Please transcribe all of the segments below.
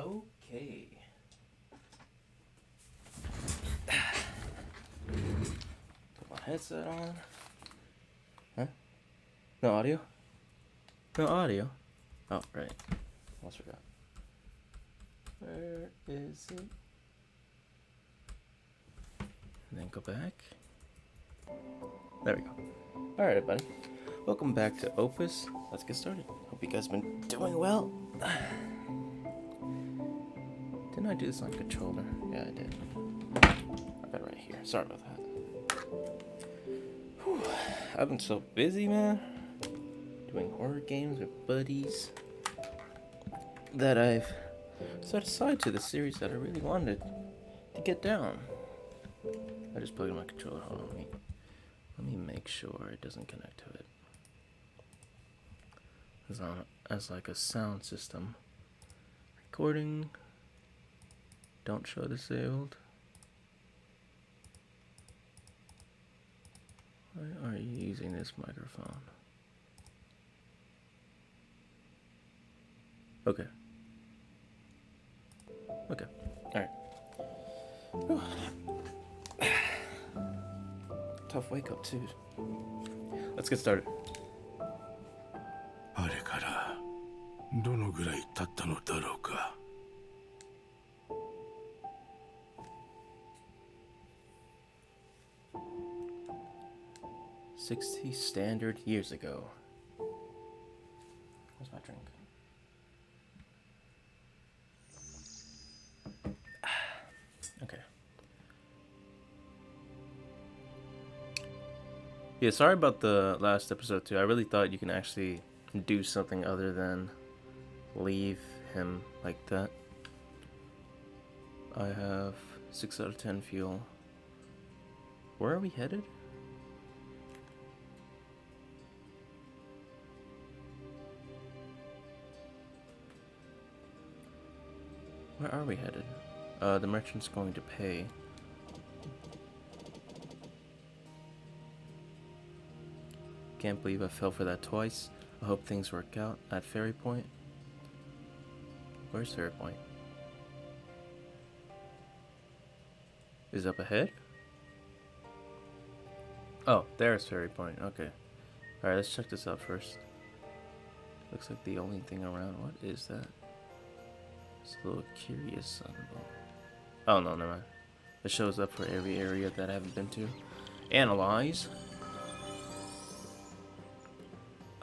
Okay. Put my headset on. Huh? No audio? No audio? Oh, right. Almost forgot. Where is it? And then go back. There we go. Alright, everybody. Welcome back to Opus. Let's get started. Hope you guys have been doing well. Didn't I do this on controller? Yeah, I did. I got it right here. Sorry about that. Whew. I've been so busy, man. Doing horror games with buddies that I've set aside to the series that I really wanted to get down. I just plugged in my controller. Hold on, let me make sure it doesn't connect to it. It's on as like a sound system. Recording. Don't show disabled. Why are you using this microphone? Okay. Okay. Alright. Tough wake up too. Let's get started. あれからどのぐらい経ったのだろうか。$60 standard years ago. Where's my drink? Okay. Yeah, sorry about the last episode too. I really thought you can actually do something other than leave him like that. I have 6 out of 10 fuel. Where are we headed? Where are we headed? The merchant's going to pay. Can't believe I fell for that twice. I hope things work out at Ferry Point. Where's Ferry Point? Is it up ahead? Oh, there's Ferry Point. Okay. Alright, let's check this out first. Looks like the only thing around. What is that? It's a little curious symbol. Oh, no, never mind. It shows up for every area that I haven't been to. Analyze.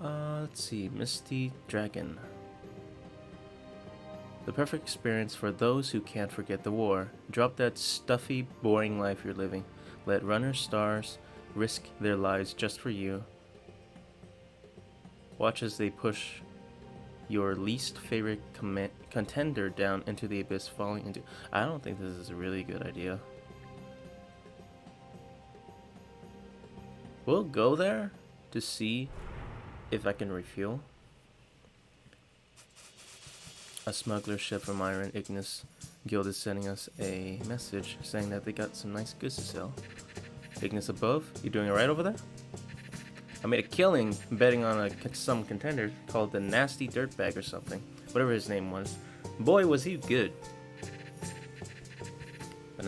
Let's see. Misty Dragon. The perfect experience for those who can't forget the war. Drop that stuffy, boring life you're living. Let runners, stars, risk their lives just for you. Watch as they push your least favorite contender down into the abyss, falling into... I don't think this is a really good idea. We'll go there to see if I can refuel. A smuggler ship from Iron Ignis Guild is sending us a message saying that they got some nice goods to sell. Ignis above, you doing alright over there? I made a killing betting on some contender called the Nasty Dirtbag or something. Whatever his name was. Boy, was he good. But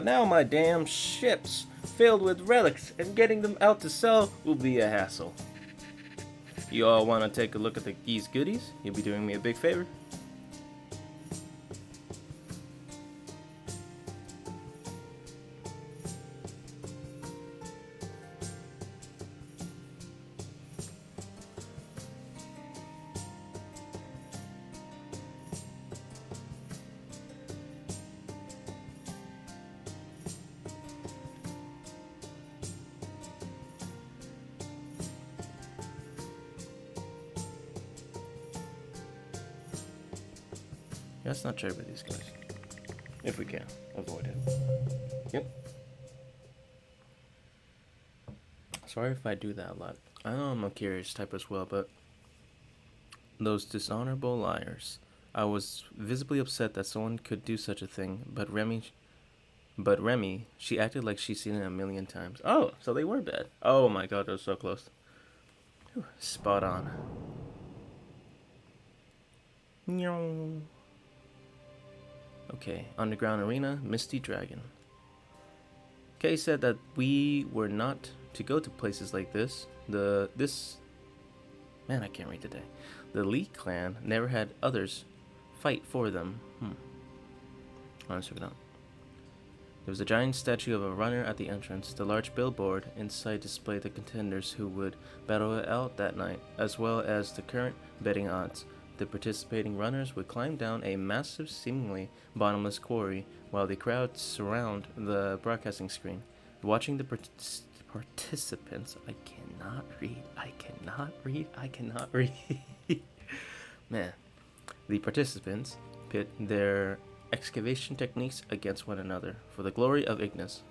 now my damn ship's filled with relics, and getting them out to sell will be a hassle. You all want to take a look at these goodies? You'll be doing me a big favor. Let's not trade with these guys. If we can. Avoid it. Yep. Sorry if I do that a lot. I know I'm a curious type as well, but... those dishonorable liars. I was visibly upset that someone could do such a thing, but Remy, she acted like she's seen it a million times. Oh, so they were bad. Oh my god, that was so close. Whew, spot on. Okay, underground arena, Misty Dragon. Kay said that we were not to go to places like this. Man, I can't read today. The Lee clan never had others fight for them. Let's check it out. There was a giant statue of a runner at the entrance. The large billboard inside displayed the contenders who would battle it out that night, as well as the current betting odds. The participating runners would climb down a massive, seemingly bottomless quarry, while the crowd surround the broadcasting screen. Watching the participants, I cannot read. Man, the participants pit their excavation techniques against one another for the glory of Ignis.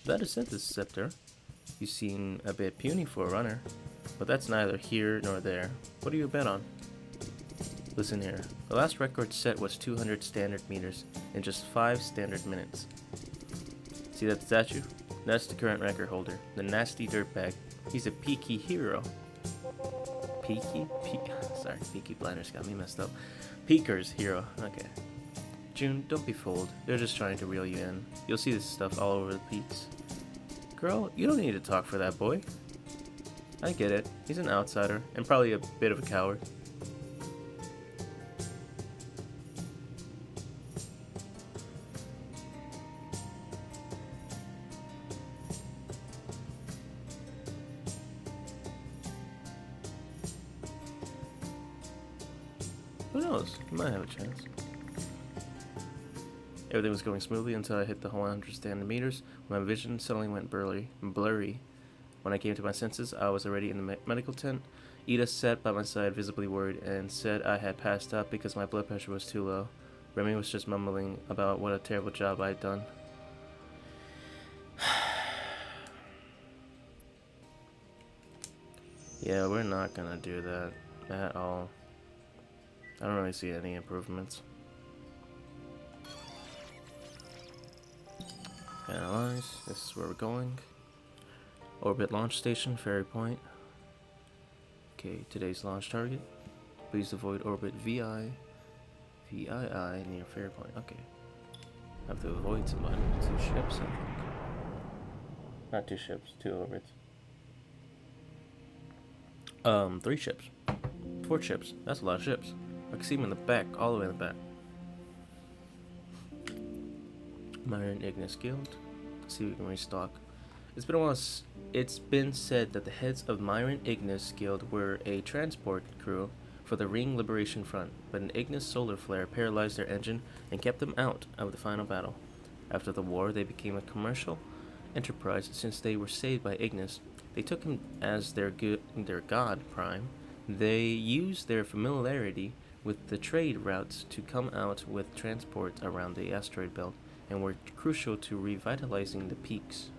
That is synthesis scepter. You seem a bit puny for a runner, but that's neither here nor there. What do you bet on? Listen here. The last record set was 200 standard meters in just 5 standard minutes. See that statue? That's the current record holder, the nasty dirtbag. He's a peaky hero. Peaky blinders got me messed up. Peaker's hero. Okay. June, don't be fooled. They're just trying to reel you in. You'll see this stuff all over the peaks. Girl, you don't need to talk for that boy. I get it. He's an outsider, and probably a bit of a coward. Who knows? You might have a chance. Everything was going smoothly until I hit the 100 standard meters. My vision suddenly went blurry. When I came to my senses, I was already in the medical tent. Ida sat by my side, visibly worried, and said I had passed out because my blood pressure was too low. Remy was just mumbling about what a terrible job I'd done. Yeah, we're not gonna do that at all. I don't really see any improvements. Analyze. This is where we're going. Orbit launch station, Ferry Point. Okay, today's launch target. Please avoid orbit VII near Ferry Point. Okay. I have to avoid somebody. 2 ships, I think. Not 2 ships, 2 orbits. 3 ships. 4 ships. That's a lot of ships. I can see them in the back, all the way in the back. Myron Ignis Guild. Let's see if we can restock. It's been a while. It's been said that the heads of Myron Ignis Guild were a transport crew for the Ring Liberation Front, but an Ignis solar flare paralyzed their engine and kept them out of the final battle. After the war, they became a commercial enterprise since they were saved by Ignis. They took him as their god prime. They used their familiarity with the trade routes to come out with transports around the asteroid belt and were crucial to revitalizing the peaks.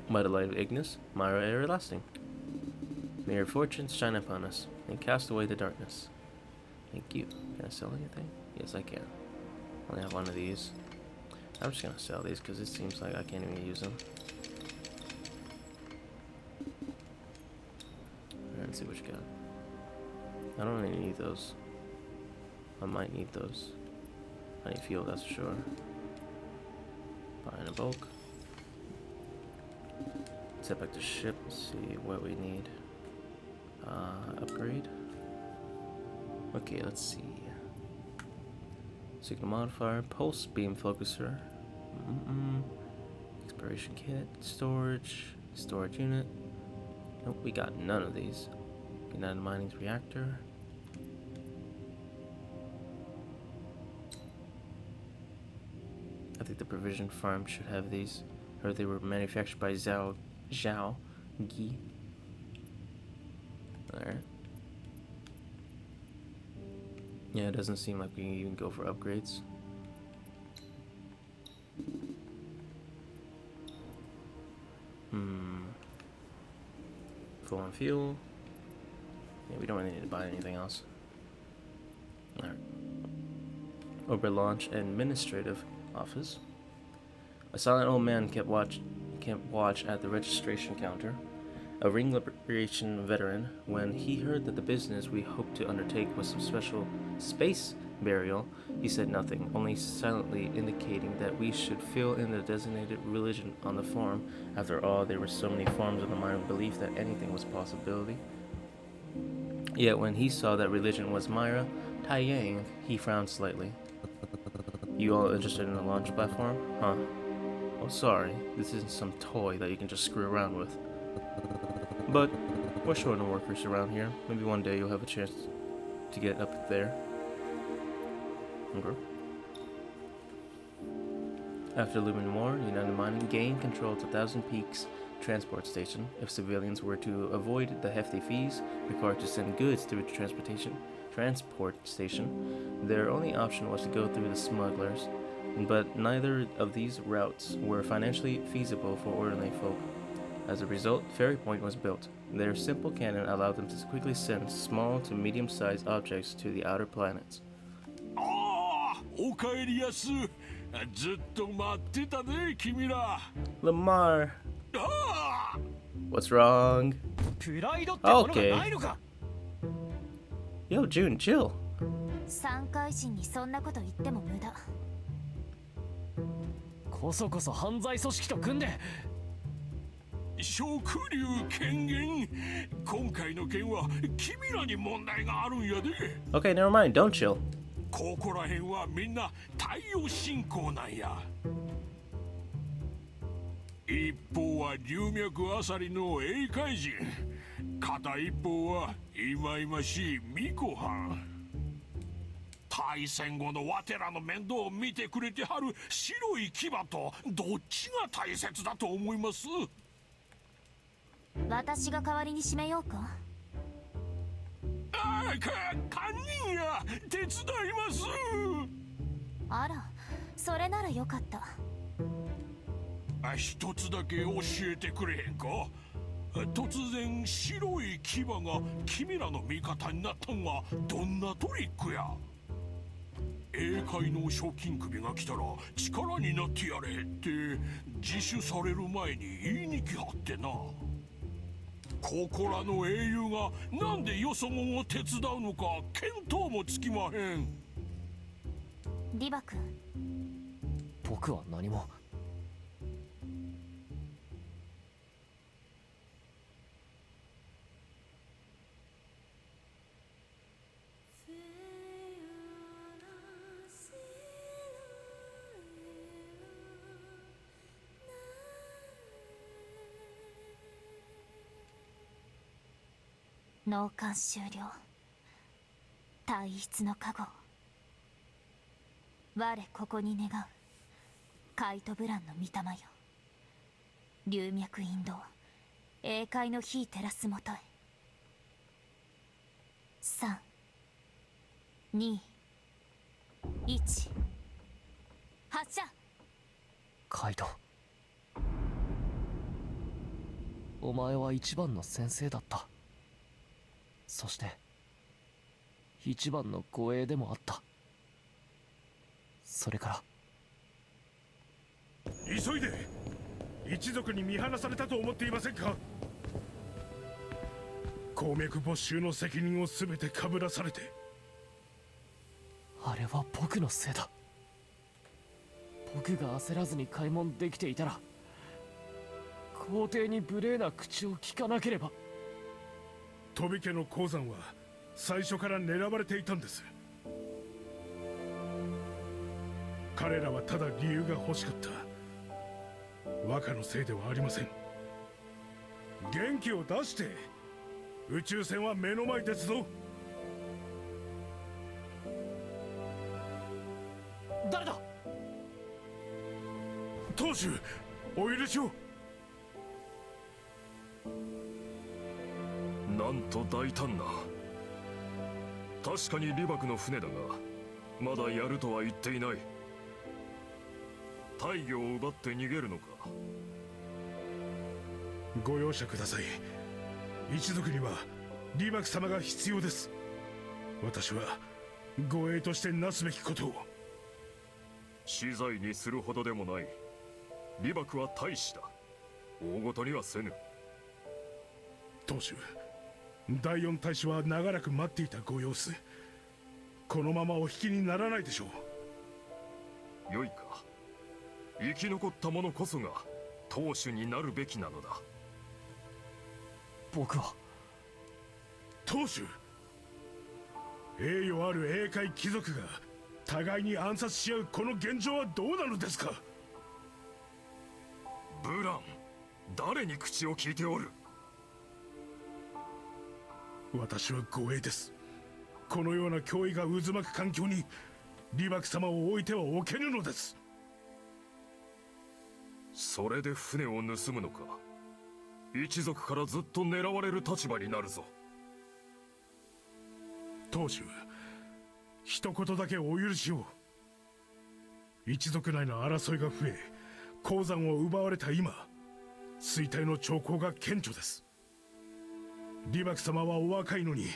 By the light of Ignis, Myra everlasting. May your fortunes shine upon us and cast away the darkness. Thank you. Can I sell anything? Yes, I can. I only have one of these. I'm just gonna sell these because it seems like I can't even use them. Let's see what you got. I don't really need those. I might need those. I need fuel, that's for sure. Buy in a bulk. Let's head back to ship, see what we need. Upgrade. Okay, let's see. Signal modifier, pulse beam focuser. Exploration kit, storage unit. Nope, we got none of these. United Mining's reactor. I think the provision farm should have these. Heard they were manufactured by Zhao Gi. Alright. Yeah, it doesn't seem like we can even go for upgrades. Full on fuel. Yeah, we don't really need to buy anything else. Alright. Orbit launch administrative office. A silent old man kept watch at the registration counter. A Ring Liberation veteran, when he heard that the business we hoped to undertake was some special space burial. He said nothing, only silently indicating that we should fill in the designated religion on the form. After all, there were so many forms of the mind of belief that anything was a possibility. Yet when he saw that religion was Myra Taiyang, he frowned slightly. You all interested in the launch platform? Huh? Oh, sorry. This isn't some toy that you can just screw around with. But we're short on workers around here. Maybe one day you'll have a chance to get up there. Okay. After Lumen War, United Mining gained control to Thousand Peaks transport station. If civilians were to avoid the hefty fees required to send goods through the transport station, their only option was to go through the smugglers. But neither of these routes were financially feasible for ordinary folk. As a result, Ferry Point was built. Their simple cannon allowed them to quickly send small to medium-sized objects to the outer planets. Lamar! What's wrong? Okay. Yo, June, chill. 三回人にそんなこと言っても無駄。こそこそ犯罪組織と組んで。食流権限。今回の件は君らに問題があるんやで。Okay, never mind. Don't chill. ここら辺はみんな太陽信仰なんや。一方は龍脈あさりの英海人。片一方は忌々しい巫女藩。大戦後のわてらの面倒を見てくれてはる白い牙とどっちが大切だと思います？私が代わりに締めようか。堪忍や手伝います。あら、それならよかった。一つだけ教えてくれへんか。突然白い牙が君らの味方になったんはどんなトリックや。英会の賞金首が来たら力になってやれって自首される前に言いに来はってな。ここらの英雄がなんでよそ者を手伝うのか見当もつきまへん。リバ君。僕は何も。納棺終了。体質の加護。我ここに願う。カイトブランの御霊よ。龍脈引導。英海の火照らすもとへ。3、2、1。発射。カイト。お前は一番の先生だった。そして一番の護衛でもあった。それから急いで。一族に見放されたと思っていませんか。鉱脈没収の責任を全てかぶらされて。あれは僕のせいだ。僕が焦らずに開門できていたら皇帝に無礼な口を聞かなければ。飛家の鉱山は最初から狙われていたんです。彼らはただ理由が欲しかった。若のせいではありません。元気を出して。宇宙船は目の前ですぞ。誰だ。当主、お許しを。なんと大胆な。確かに李幕の船だがまだやるとは言っていない。大魚を奪って逃げるのか。ご容赦ください。一族には李幕様が必要です。私は護衛としてなすべきことを。死罪にするほどでもない。李幕は大使だ。大ごとにはせぬ。当主、第四大使は長らく待っていたご様子。このままお引きにならないでしょう。よいか。生き残った者こそが当主になるべきなのだ。僕は当主、栄誉ある英海貴族が互いに暗殺し合うこの現状はどうなのですか。ブラン、誰に口を聞いておる。私は護衛です。このような脅威が渦巻く環境にリバク様を置いてはおけぬのです。それで船を盗むのか。一族からずっと狙われる立場になるぞ。当主、一言だけお許しを。一族内の争いが増え、鉱山を奪われた今、衰退の兆候が顕著です。リバク様はお若いのに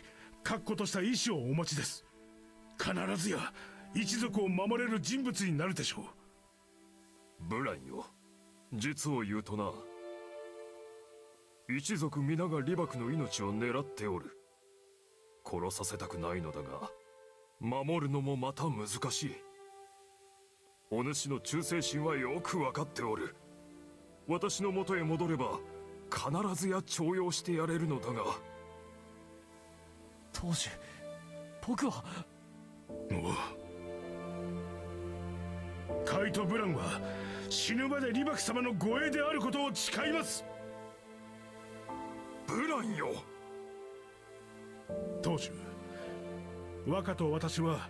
確固とした意志をお持ちです。必ずや一族を守れる人物になるでしょう。ブランよ、実を言うとな、一族皆がリバクの命を狙っておる。殺させたくないのだが、守るのもまた難しい。お主の忠誠心はよく分かっておる。私の元へ戻れば必ずや重用してやれるのだが。当主、僕は。カイト・ブランは死ぬまでリバク様の護衛であることを誓います。ブランよ。当主、若と私は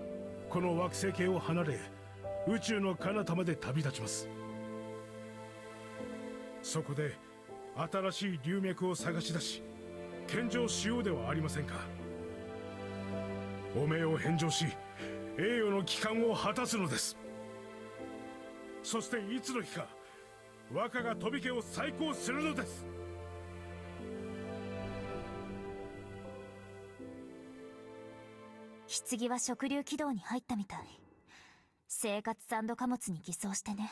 この惑星系を離れ宇宙の彼方まで旅立ちます。そこで新しい流脈を探し出し献上しようではありませんか。汚名を返上し栄誉の帰還を果たすのです。そしていつの日か若が飛び家を再興するのです。棺は食流軌道に入ったみたい。生活産土貨物に偽装してね。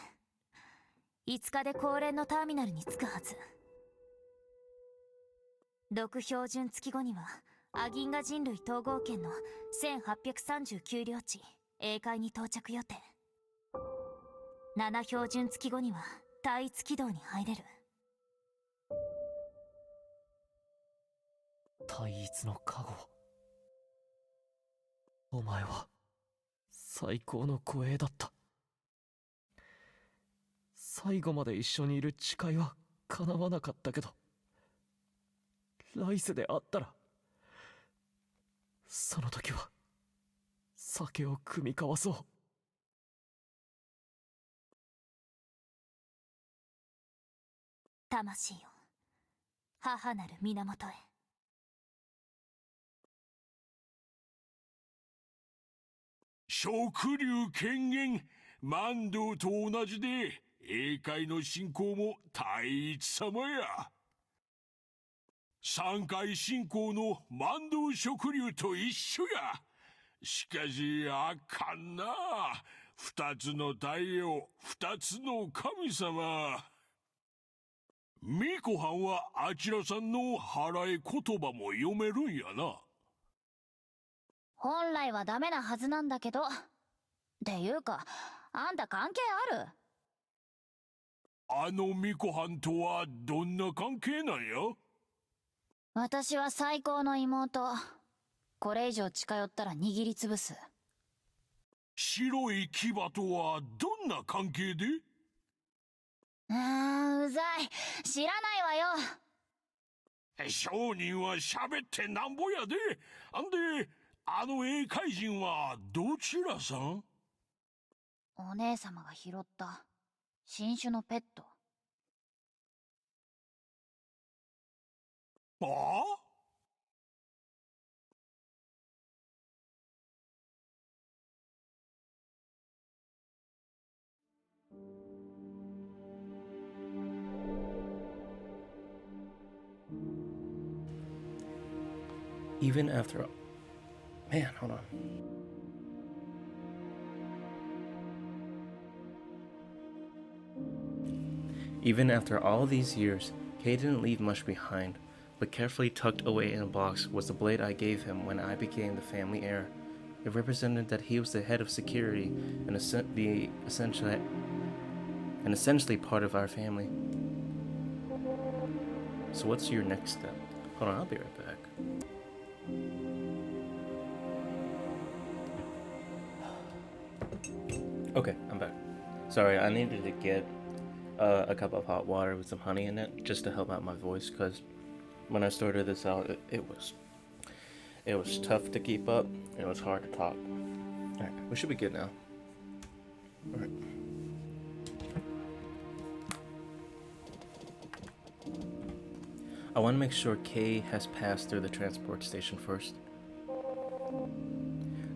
5日で高連のターミナルに着くはず。6標準月後にはアギンガ人類統合圏の1839領地英海に到着予定。7標準月後には単一軌道に入れる。単一の加護、お前は最高の護衛だった。最後まで一緒にいる誓いは叶わなかったけど、来世で会ったら、その時は酒を酌み交わそう。魂よ、母なる源へ。食流権限万道と同じで、英海の信仰も太一様や。三海信仰の万道食流と一緒や。しかしあかんな、二つの太陽、二つの神様。ミコはんはあちらさんの払い言葉も読めるんやな。本来はダメなはずなんだけど。っていうか、あんた関係ある？あのミコはんとはどんな関係なんや？私は最高の妹。これ以上近寄ったら握りつぶす。白い牙とはどんな関係で？うざい。知らないわよ。商人は喋ってなんぼやで。あんで、あの英海人はどちらさん？お姉様が拾った新種のペット。ああ？Even after... Man, hold on. Even after all these years, Kay didn't leave much behind, but carefully tucked away in a box was the blade I gave him when I became the family heir. It represented that he was the head of security and essentially part of our family. So what's your next step? Hold on, I'll be right back. Okay, I'm back. Sorry, I needed to get a cup of hot water with some honey in it just to help out my voice, because when I started this out, it was tough to keep up. It was hard to talk. Alright, we should be good now. Alright. I want to make sure Kay has passed through the transport station first.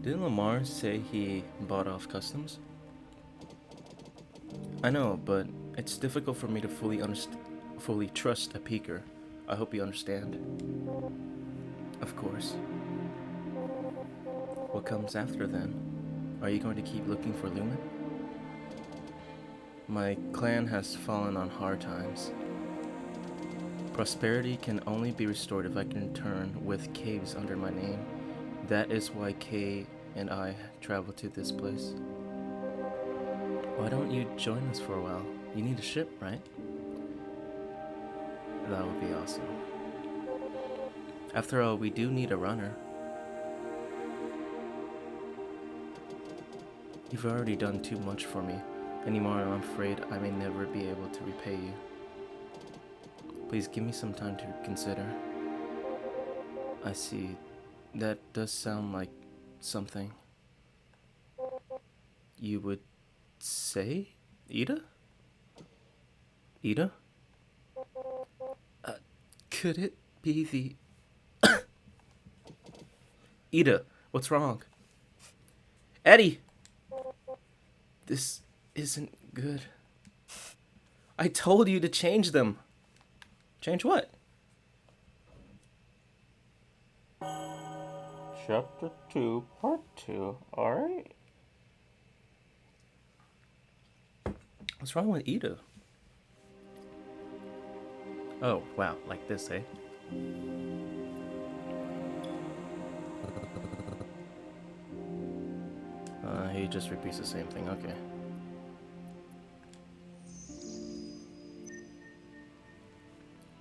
Didn't Lamar say he bought off customs? I know, but it's difficult for me to fully trust a peeker. I hope you understand. Of course. What comes after then? Are you going to keep looking for Lumen? My clan has fallen on hard times. Prosperity can only be restored if I can return with caves under my name. That is why Kay and I traveled to this place. Why don't you join us for a while? You need a ship, right? That would be awesome. After all, we do need a runner. You've already done too much for me. Anymore, I'm afraid I may never be able to repay you. Please give me some time to consider. I see. That does sound like something you would say? Ida? Ida? Could it be the... Ida, what's wrong? Eddie! This isn't good. I told you to change them. Change what? Chapter 2, Part 2. Alright. What's wrong with Ida? Oh, wow. Like this, eh? He just repeats the same thing. Okay.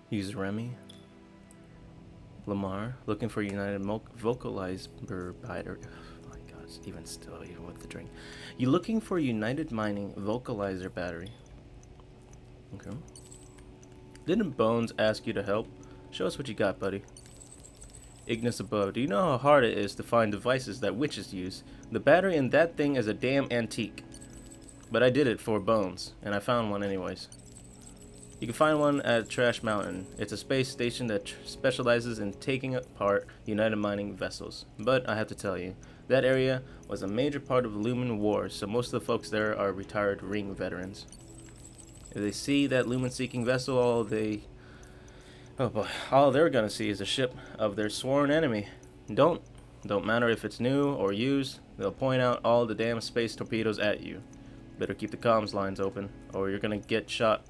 Use Remy. Lamar, looking for United Vocalizer Battery. Oh my god, even still, even with the drink. You looking for United Mining Vocalizer Battery. Okay. Didn't Bones ask you to help? Show us what you got, buddy. Ignis above. Do you know how hard it is to find devices that witches use? The battery in that thing is a damn antique. But I did it for Bones, and I found one anyways. You can find one at Trash Mountain. It's a space station that specializes in taking apart United Mining vessels. But I have to tell you, that area was a major part of the Lumen Wars, so most of the folks there are retired Ring veterans. If they see that Lumen-seeking vessel, all they're gonna see is a ship of their sworn enemy. Don't matter if it's new or used, they'll point out all the damn space torpedoes at you. Better keep the comms lines open, or you're gonna get shot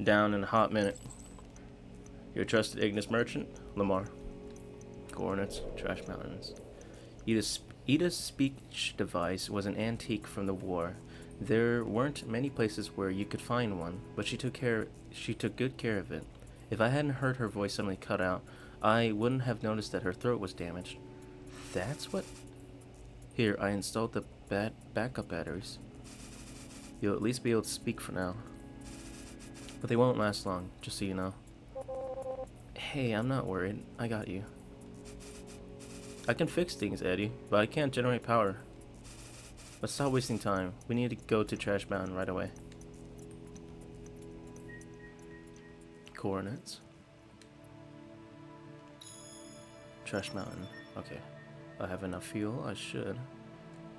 down in a hot minute. Your trusted Ignis merchant, Lamar. Coordinates, Trash Mountains. Ida's speech device was an antique from the war. There weren't many places where you could find one, but she took good care of it. If I hadn't heard her voice suddenly cut out, I wouldn't have noticed that her throat was damaged. That's what... Here, I installed the backup batteries. You'll at least be able to speak for now. But they won't last long, just so you know. Hey, I'm not worried. I got you. I can fix things, Eddie, but I can't generate power. Let's stop wasting time. We need to go to Trash Mountain right away. Coordinates. Trash Mountain. Okay. I have enough fuel. I should.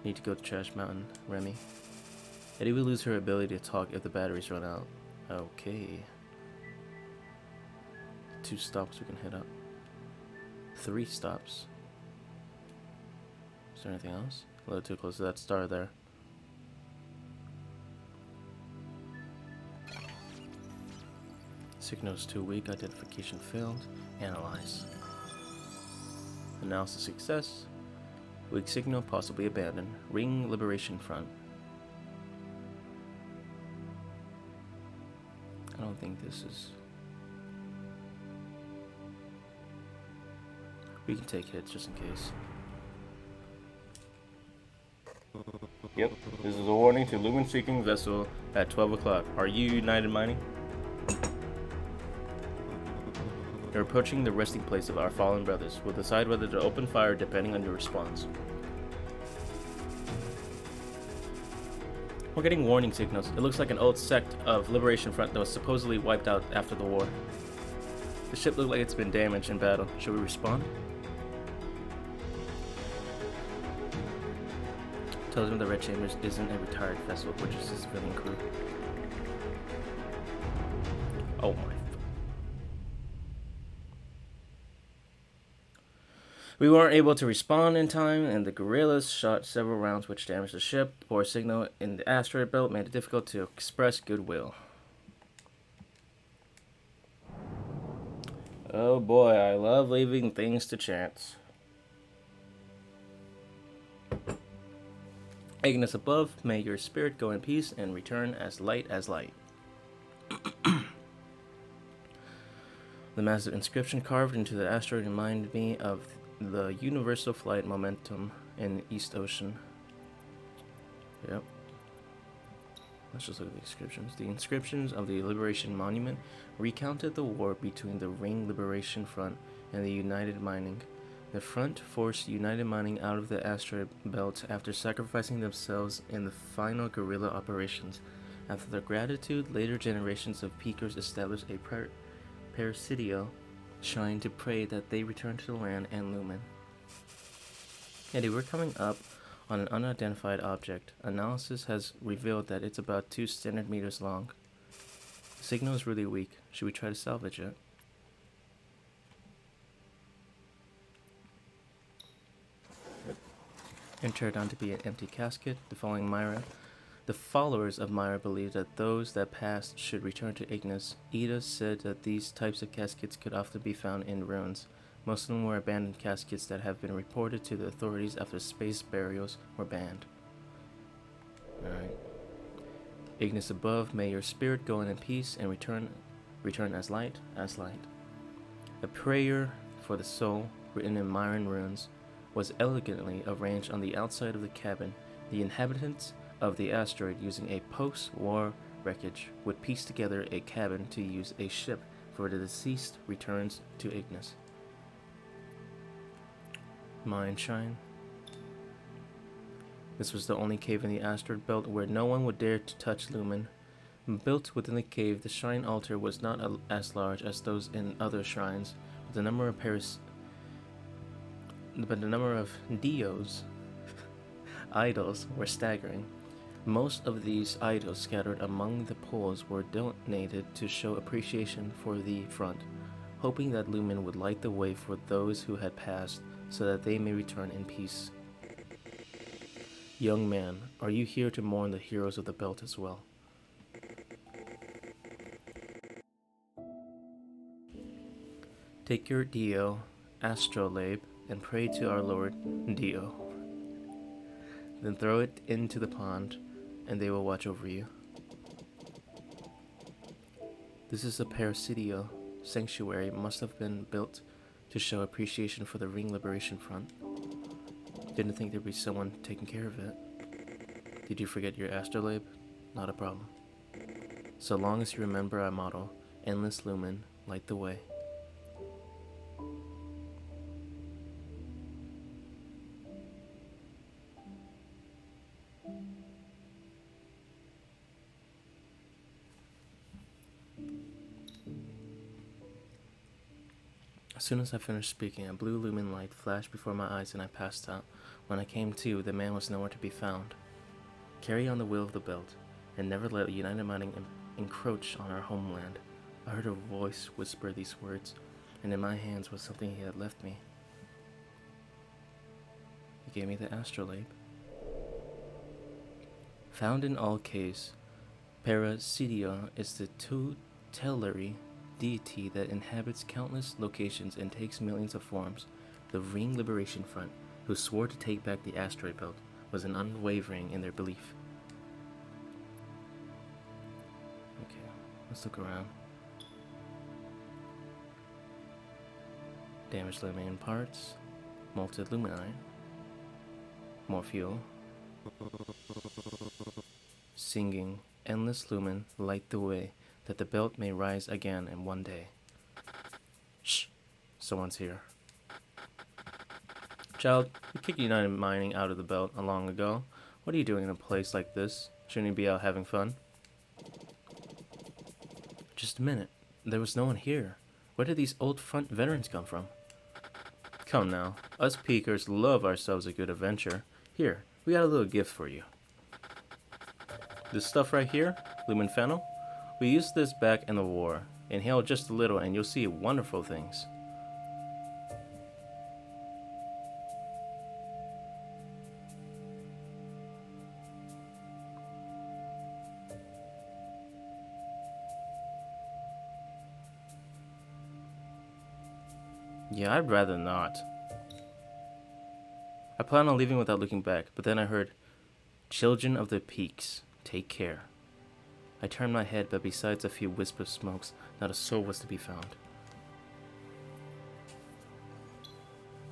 Need to go to Trash Mountain. Remy. Eddie will lose her ability to talk if the batteries run out. Okay. 2 stops we can hit up. 3 stops. Is there anything else? A little too close to that star there. Signals too weak. Identification failed. Analyze. Analysis success. Weak signal possibly abandoned. Ring Liberation Front. I don't think this is... We can take hits just in case. Yep, this is a warning to Lumen-seeking vessel at 12 o'clock. Are you United Mining? You're approaching the resting place of our fallen brothers. We'll decide whether to open fire depending on your response. We're getting warning signals. It looks like an old sect of Liberation Front that was supposedly wiped out after the war. The ship looks like it's been damaged in battle. Should we respond? Tells him the Red Chambers isn't a retired vessel, which is a civilian crew. Oh my. We weren't able to respond in time, and the guerrillas shot several rounds which damaged the ship. Poor signal in the asteroid belt made it difficult to express goodwill. Oh boy, I love leaving things to chance. Ignis above, may your spirit go in peace and return as light as light. The massive inscription carved into the asteroid reminded me of the universal flight momentum in East Ocean. Yep. Let's just look at the inscriptions. The inscriptions of the Liberation Monument recounted the war between the Ring Liberation Front and the United Mining. The front forced United Mining out of the asteroid belt after sacrificing themselves in the final guerrilla operations. After their gratitude, later generations of Peakers established a parasidio shrine to pray that they return to the land and Lumen. Eddie, we're coming up on an unidentified object. Analysis has revealed that it's about 2 standard meters long. The signal is really weak. Should we try to salvage it? It turned out to be an empty casket. The followers of Myra believed that those that passed should return to Ignis. Ida said that these types of caskets could often be found in ruins. Most of them were abandoned caskets that have been reported to the authorities after space burials were banned. Alright. Ignis above, may your spirit go in peace and return as light as light. A prayer for the soul, written in Myran runes, was elegantly arranged on the outside of the cabin. The inhabitants of the asteroid, using a post-war wreckage, would piece together a cabin to use a ship for the deceased returns to Ignis. Mine Shrine. This was the only cave in the asteroid belt where no one would dare to touch Lumen. Built within the cave, the shrine altar was not as large as those in other shrines, but the number of Dios idols were staggering. Most of these idols scattered among the poles were donated to show appreciation for the front, hoping that Lumen would light the way for those who had passed so that they may return in peace. Young man, are you here to mourn the heroes of the belt as well? Take your Dio, astrolabe, and pray to our Lord Dio. Then throw it into the pond, and they will watch over you. This is a parasidio sanctuary. Must have been built to show appreciation for the Ring Liberation Front. Didn't think there'd be someone taking care of it. Did you forget your astrolabe? Not a problem. So long as you remember our motto, Endless Lumen, light the way. As soon as I finished speaking, a blue lumen light flashed before my eyes and I passed out. When I came to, the man was nowhere to be found. Carry on the will of the belt, and never let United Mining encroach on our homeland. I heard a voice whisper these words, and in my hands was something he had left me. He gave me the astrolabe. Found in all caves, Parasidia is the tutelary deity that inhabits countless locations and takes millions of forms. The Ring Liberation Front who swore to take back the asteroid belt, was unwavering in their belief. Okay, let's look around. Damaged main parts, molted luminite, more fuel. Singing, endless lumen light the way that the belt may rise again in one day. Shh, someone's here. Child, you kicked United Mining out of the belt long ago. What are you doing in a place like this? Shouldn't you be out having fun? Just a minute. There was no one here. Where did these old front veterans come from? Come now. Us peakers love ourselves a good adventure. Here, we got a little gift for you. This stuff right here, lumen fennel, we used this back in the war. Inhale just a little and you'll see wonderful things. Yeah, I'd rather not. I planned on leaving without looking back, but then I heard, "Children of the Peaks, take care." I turned my head, but besides a few wisps of smokes, not a soul was to be found.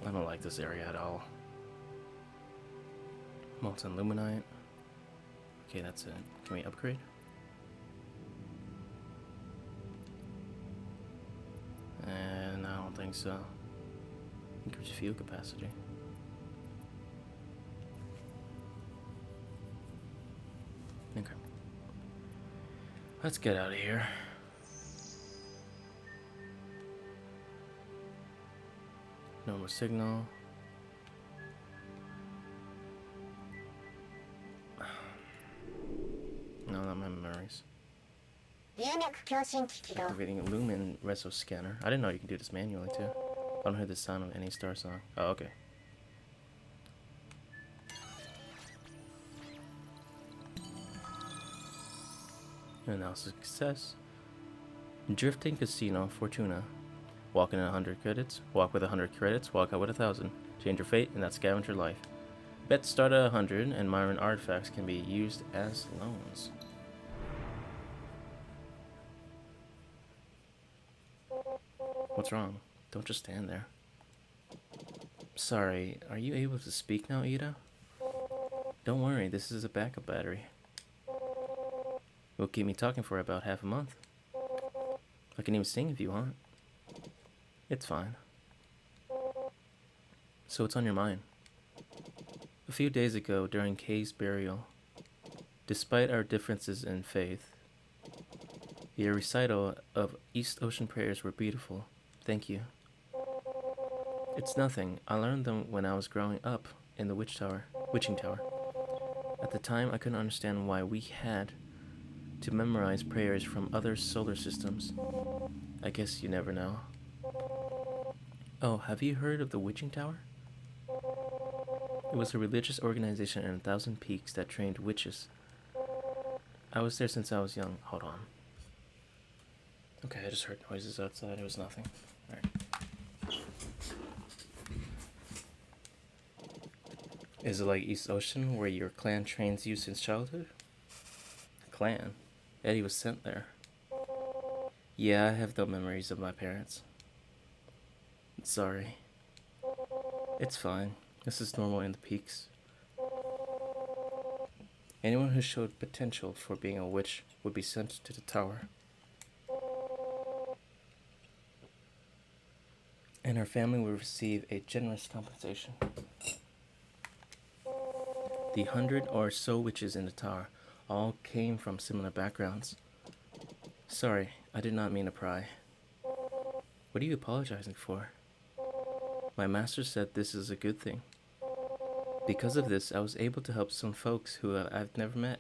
I don't like this area at all. Molten luminite. Okay, that's it. Can we upgrade? And I don't think so. Increase fuel capacity. Okay. Let's get out of here. No more signal. No, not my memories. Activating Lumen Reso Scanner. I didn't know you can do this manually too. I don't hear the sound of any Starsong. Oh, okay. And now success. Drifting Casino Fortuna. Walk in 100 credits. Walk with 100 credits. Walk out with 1,000. Change your fate, and that's scavenger life. Bets start at 100, and Myron artifacts can be used as loans. What's wrong? Don't just stand there. Sorry, are you able to speak now, Ida? Don't worry, this is a backup battery. Will keep me talking for about half a month. I can even sing if you want. It's fine. So what's on your mind? A few days ago, during Kay's burial, despite our differences in faith, your recital of East Ocean prayers were beautiful. Thank you. It's nothing. I learned them when I was growing up in the witching tower. At the time, I couldn't understand why we had to memorize prayers from other solar systems. I guess you never know. Oh, have you heard of the witching tower? It was a religious organization in 1,000 peaks that trained witches. I was there since I was young. Hold on. Okay, I just heard noises outside. It was nothing. Alright. Is it like East Ocean, where your clan trains you since childhood? Clan? Eddie was sent there. Yeah, I have no memories of my parents. Sorry. It's fine. This is normal in the peaks. Anyone who showed potential for being a witch would be sent to the tower. And her family will receive a generous compensation. The 100 or so witches in the tower all came from similar backgrounds. Sorry, I did not mean to pry. What are you apologizing for? My master said this is a good thing. Because of this, I was able to help some folks who I've never met.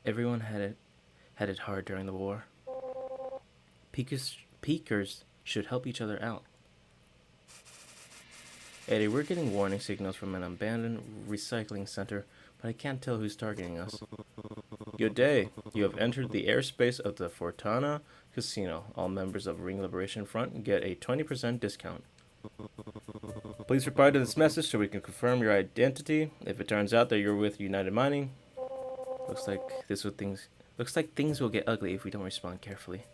Everyone had it hard during the war. Peakers should help each other out. Eddie, we're getting warning signals from an abandoned recycling center, but I can't tell who's targeting us. Good day. You have entered the airspace of the Fortuna Casino. All members of Ring Liberation Front get a 20% discount. Please reply to this message so we can confirm your identity. If it turns out that you're with United Mining, looks like things will get ugly if we don't respond carefully.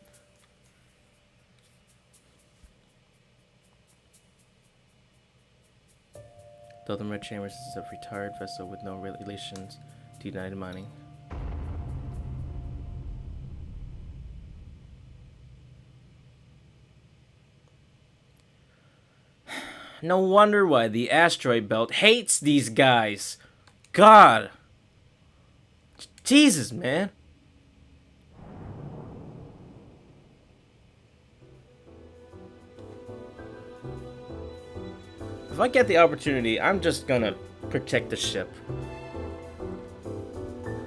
Dothan Red Chambers is a retired vessel with no relations to United Mining. No wonder why the asteroid belt hates these guys. God. Jesus, man. If I get the opportunity, I'm just gonna protect the ship.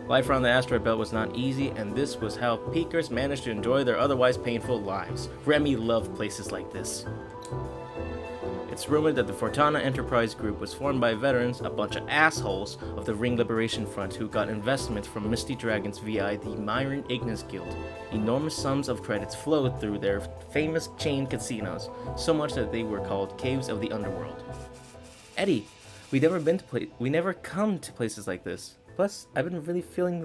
Life around the asteroid belt was not easy, and this was how peakers managed to enjoy their otherwise painful lives. Remy loved places like this. It's rumored that the Fortana Enterprise Group was formed by veterans, a bunch of assholes of the Ring Liberation Front who got investments from Misty Dragons via the Myron Ignis Guild. Enormous sums of credits flowed through their famous chain casinos, so much that they were called Caves of the Underworld. Eddie, we never come to places like this. Plus, I've been feeling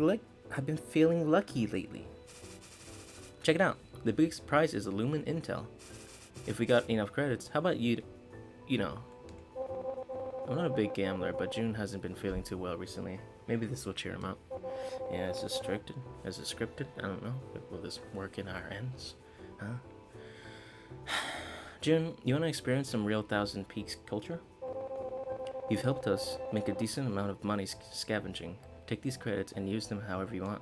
lucky lately. Check it out. The biggest prize is Illumin Intel. If we got enough credits, how about you know, I'm not a big gambler, but June hasn't been feeling too well recently. Maybe this will cheer him up. Yeah, is it scripted? I don't know. Will this work in our ends? Huh? June, you want to experience some real Thousand Peaks culture? You've helped us make a decent amount of money scavenging. Take these credits and use them however you want.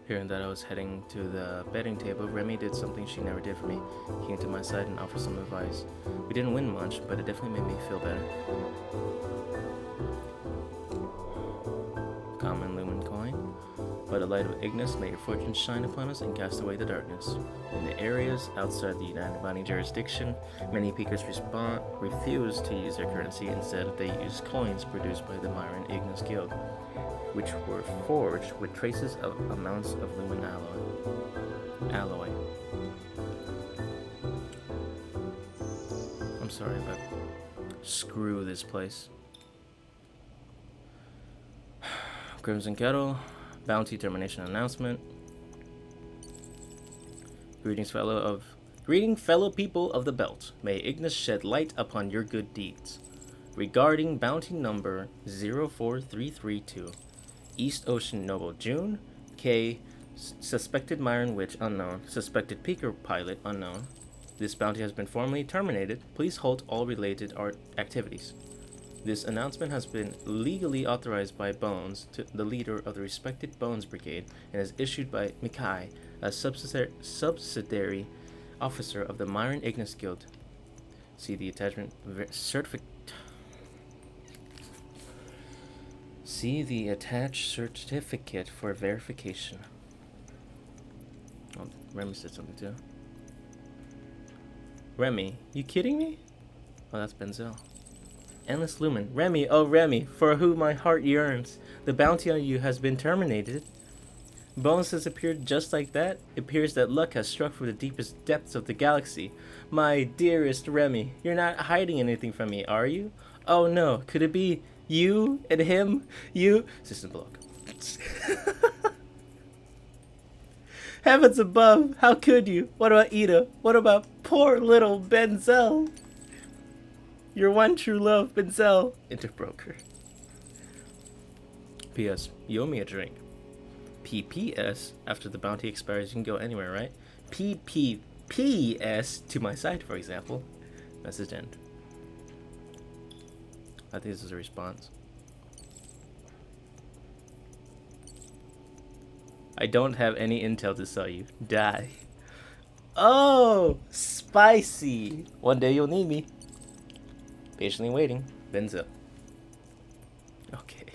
Hearing that I was heading to the betting table, Remy did something she never did for me. He came to my side and offered some advice. We didn't win much, but it definitely made me feel better. Common Lumen coin. By the light of Ignis, may your fortune shine upon us and cast away the darkness. In the areas outside the United Mining jurisdiction, many peakers refuse to use their currency. Instead, they use coins produced by the Myron Ignis Guild, which were forged with traces of amounts of lumen alloy. I'm sorry, but screw this place. Crimson Kettle, bounty termination announcement. Greetings, fellow people of the belt. May Ignis shed light upon your good deeds. Regarding bounty number 04332. East Ocean Noble June, K. Suspected Myron Witch unknown. Suspected Peaker Pilot unknown. This bounty has been formally terminated. Please halt all related activities. This announcement has been legally authorized by Bones, the leader of the respected Bones Brigade, and is issued by Mikai, a subsidiary officer of the Myron Ignis Guild. See the attachment See the attached certificate for verification. Oh, Remy said something too. Remy, you kidding me? Oh, that's Benzel. Endless Lumen. Remy, oh Remy, for whom my heart yearns. The bounty on you has been terminated. Bones has appeared just like that. It appears that luck has struck from the deepest depths of the galaxy. My dearest Remy, you're not hiding anything from me, are you? Oh no, could it be you and him? You? System block. Heavens above, how could you? What about Ida? What about poor little Benzel? Your one true love, Benzel. Interbroker. P.S. You owe me a drink. P.P.S. After the bounty expires, you can go anywhere, right? P.P.P.S. to my site, for example. Message end. I think this is a response. I don't have any intel to sell you. Die. Oh, spicy. One day you'll need me. Patiently waiting. Benzo. Okay.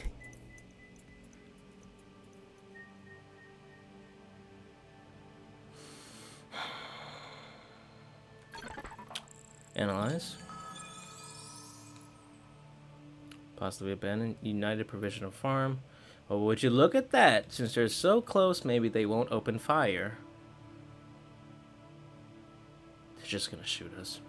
Analyze. Possibly abandoned United Provisional Farm. Well, would you look at that? Since they're so close, maybe they won't open fire. They're just gonna shoot us.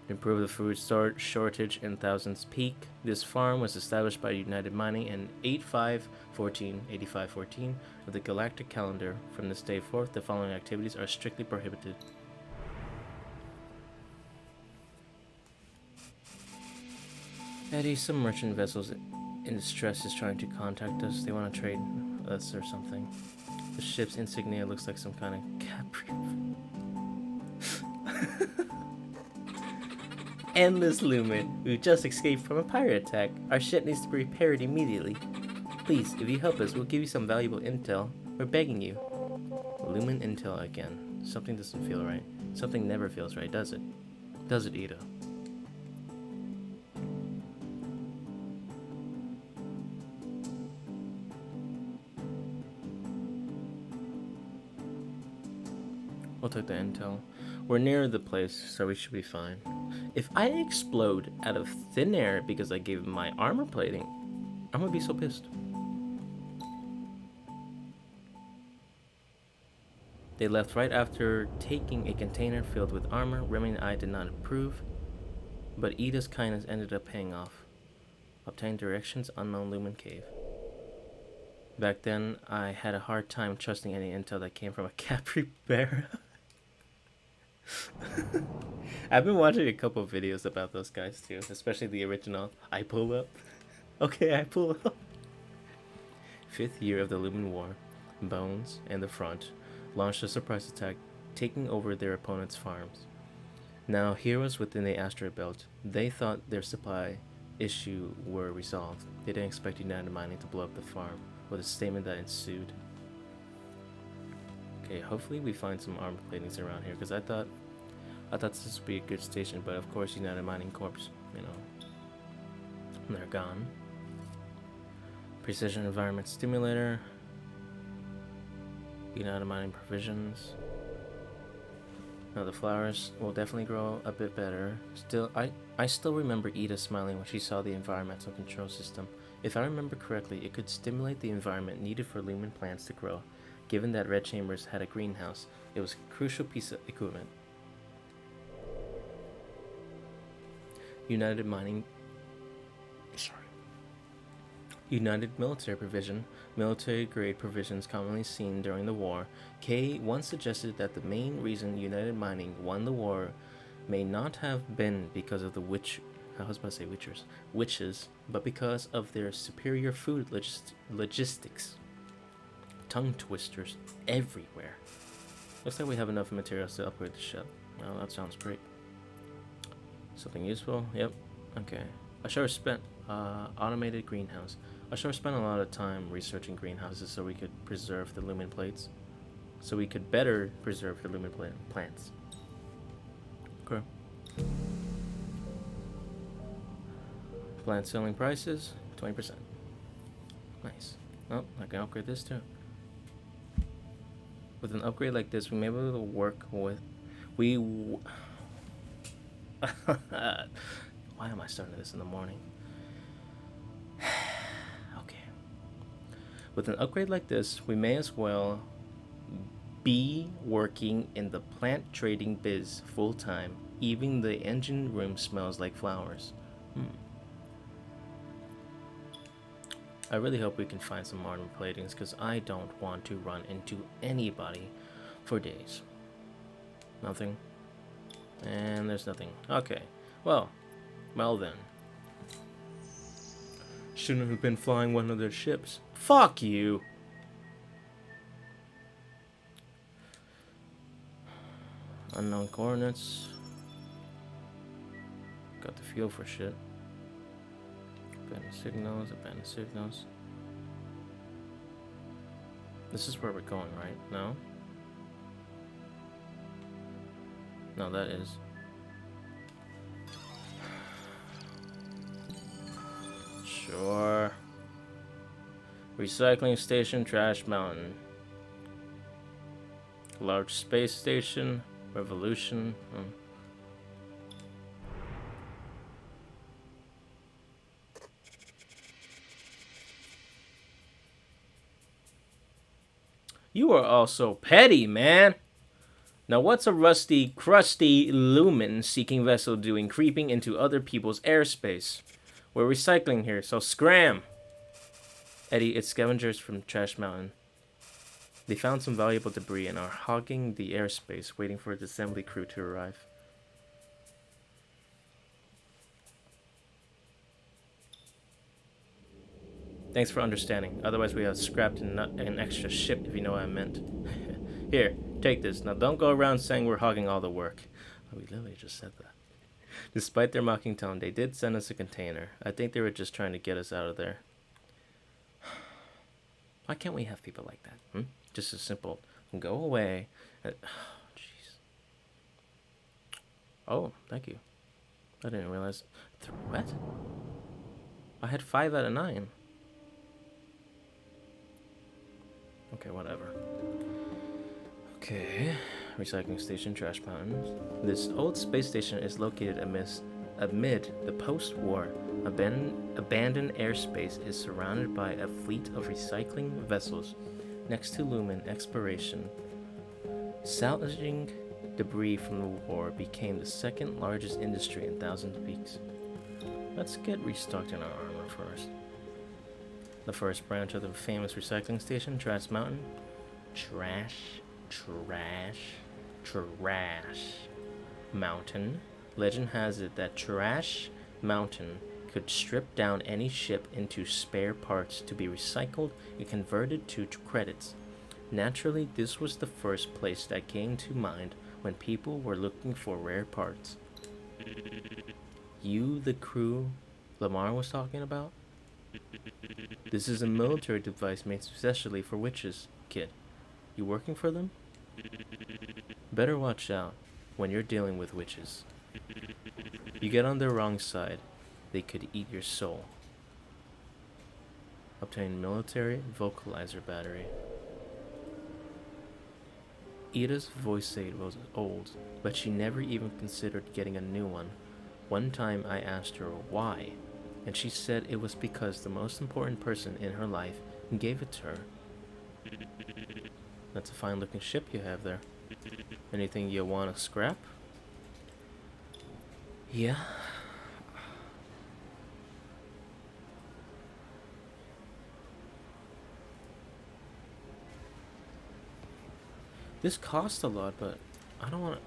To improve the food shortage in Thousands Peak, this farm was established by United Mining in 8514 of the Galactic Calendar. From this day forth, the following activities are strictly prohibited. Eddie, some merchant vessels in distress is trying to contact us. They want to trade us or something. The ship's insignia looks like some kind of capri. Endless Lumen. We just escaped from a pirate attack. Our ship needs to be repaired immediately. Please, if you help us, we'll give you some valuable intel. We're begging you. Lumen intel again. Something doesn't feel right. Something never feels right, does it? Does it, Ida? We'll take the intel. We're near the place, so we should be fine. If I explode out of thin air because I gave my armor plating, I'm gonna be so pissed. They left right after taking a container filled with armor. Remy and I did not approve, but Ida's kindness ended up paying off. Obtained directions, unknown Lumen Cave. Back then, I had a hard time trusting any intel that came from a capybara. I've been watching a couple of videos about those guys too, especially the original I pull up. Okay, I pull up. 5th year of the Lumen War, Bones and the Front launched a surprise attack, taking over their opponents' farms. Now, heroes within the asteroid belt, they thought their supply issue were resolved. They didn't expect United Mining to blow up the farm, with a statement that ensued. Okay, hopefully we find some armor platings around here, because I thought this would be a good station, but of course United Mining Corps, you know, they're gone. Precision Environment Stimulator. United Mining Provisions. Now the flowers will definitely grow a bit better. Still, I still remember Ida smiling when she saw the environmental control system. If I remember correctly, it could stimulate the environment needed for lumen plants to grow. Given that Red Chambers had a greenhouse, it was a crucial piece of equipment. United Military Provision, military-grade provisions commonly seen during the war. Kay once suggested that the main reason United Mining won the war may not have been because of the witches, but because of their superior food logistics. Tongue twisters everywhere. Looks like we have enough materials to upgrade the ship. Well, that sounds great. Something useful? Yep. Okay. I sure spent automated greenhouse. I sure spent a lot of time researching greenhouses so we could preserve the lumen plates. So we could better preserve the lumen plants. Okay. Plant selling prices, 20%. Nice. Oh, I can upgrade this too. With an upgrade like this, we may be able to work with... Why am I starting this in the morning? Okay. With an upgrade like this, we may as well be working in the plant trading biz full time. Even the engine room smells like flowers. I really hope we can find some armor platings, because I don't want to run into anybody for days. Nothing. And there's nothing. Okay. Well then. Shouldn't have been flying one of their ships. Fuck you! Unknown coordinates. Got the fuel for shit. Abandoned signals. This is where we're going, right? No? No, that is. Sure. Recycling station, trash mountain. Large space station, revolution. You are all so petty, man. Now what's a rusty, crusty lumen seeking vessel doing creeping into other people's airspace? We're recycling here, so scram! Eddie, it's scavengers from Trash Mountain. They found some valuable debris and are hogging the airspace, waiting for the assembly crew to arrive. Thanks for understanding. Otherwise, we have scrapped an extra ship, if you know what I meant. Here, take this. Now, don't go around saying we're hogging all the work. Oh, we literally just said that. Despite their mocking tone, they did send us a container. I think they were just trying to get us out of there. Why can't we have people like that? Just as simple. Go away. Jeez. Oh, thank you. I didn't realize. What? I had 5 out of 9. Okay, whatever. Okay. Recycling station, Trash Mountain. This old space station is located amid the post-war abandoned airspace is surrounded by a fleet of recycling vessels next to Lumen Exploration. Salvaging debris from the war became the second largest industry in thousands of weeks. Let's get restocked in our armor first. The first branch of the famous recycling station, Trash Mountain. Trash Mountain. Legend has it that Trash Mountain could strip down any ship into spare parts to be recycled and converted to credits. Naturally, this was the first place that came to mind when people were looking for rare parts. You, the crew Lamar was talking about? This is a military device made especially for witches, kid. You working for them? Better watch out when you're dealing with witches. You get on their wrong side, they could eat your soul. Obtain military vocalizer battery. Ida's voice aid was old, but she never even considered getting a new one. One time I asked her why, and she said it was because the most important person in her life gave it to her. That's a fine looking ship you have there. Anything you want to scrap? Yeah. This costs a lot, but I don't want to...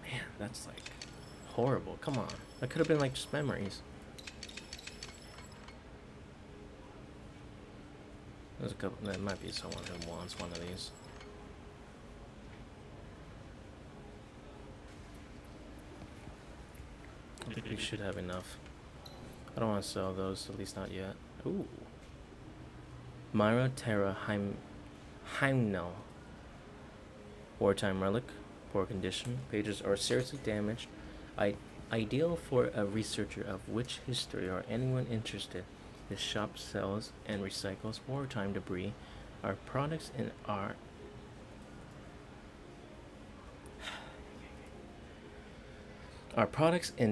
Man, that's like horrible. Come on. That could have been like just memories. There's a couple... There might be someone who wants one of these. I think we should have enough. I don't want to sell those, at least not yet. Ooh. Myra Terra Heimnell. Wartime relic. Poor condition. Pages are seriously damaged. Ideal for a researcher of witch history or anyone interested. This shop sells and recycles wartime debris. Our products in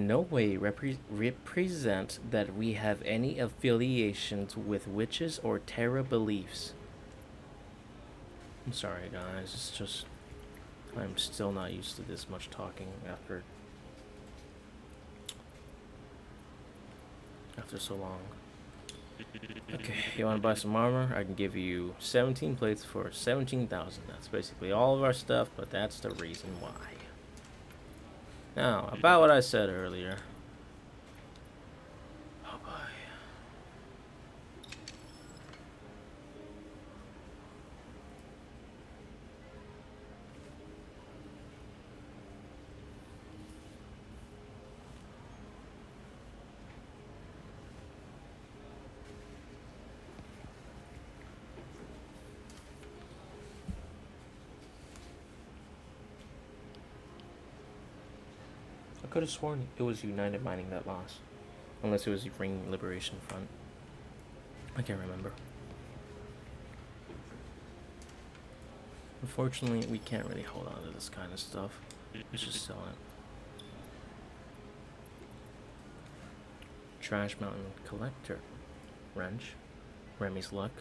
no way represent that we have any affiliations with witches or Terra beliefs. I'm sorry, guys. It's just... I'm still not used to this much talking after so long. Okay, you want to buy some armor? I can give you 17 plates for 17,000. That's basically all of our stuff, but that's the reason why. Now, about what I said earlier. Oh boy. I could have sworn it was United Mining that lost. Unless it was Ring Liberation Front. I can't remember. Unfortunately, we can't really hold on to this kind of stuff. Let's just sell it. Trash Mountain Collector wrench. Remy's Luck.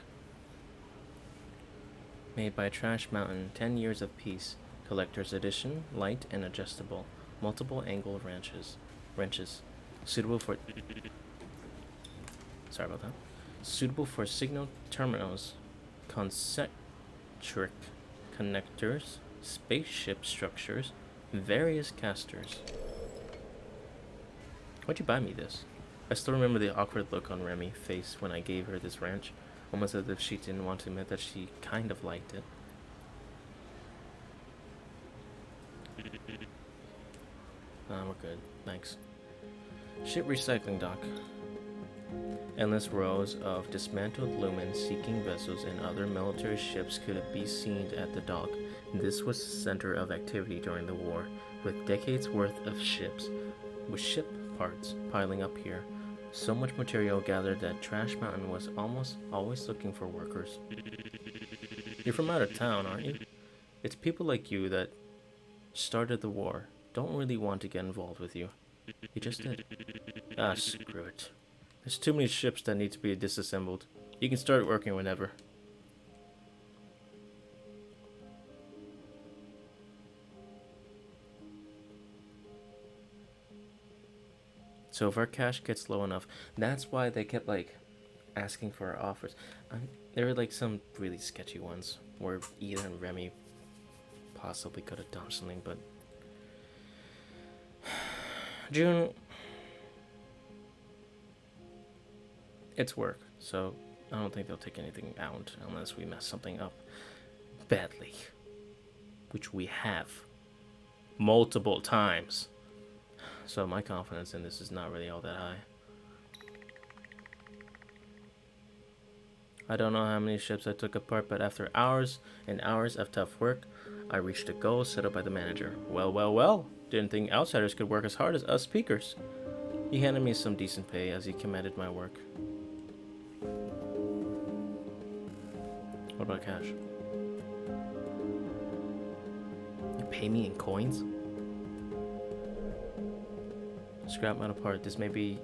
Made by Trash Mountain, 10 Years of Peace. Collector's Edition, light and adjustable. Multiple angle wrenches. Suitable for... Sorry about that. Suitable for signal terminals, concentric connectors, spaceship structures, various casters. Why'd you buy me this? I still remember the awkward look on Remy's face when I gave her this wrench, almost as if she didn't want to admit that she kind of liked it. We're good, thanks. Ship recycling dock. Endless rows of dismantled lumen-seeking vessels and other military ships could be seen at the dock. This was the center of activity during the war, with decades worth of ships, with ship parts piling up here. So much material gathered that Trash Mountain was almost always looking for workers. You're from out of town, aren't you? It's people like you that started the war. Don't really want to get involved with you. You just did. Ah, screw it. There's too many ships that need to be disassembled. You can start working whenever. So if our cash gets low enough, that's why they kept like asking for our offers. There were like some really sketchy ones where Ida and Remy possibly could have done something, but June, it's work, so I don't think they'll take anything out unless we mess something up badly, which we have multiple times. So my confidence in this is not really all that high. I don't know how many ships I took apart, but after hours and hours of tough work, I reached a goal set up by the manager. Well. Didn't think outsiders could work as hard as us speakers. He handed me some decent pay as he commended my work. What about cash? You pay me in coins? Scrap metal part. This may be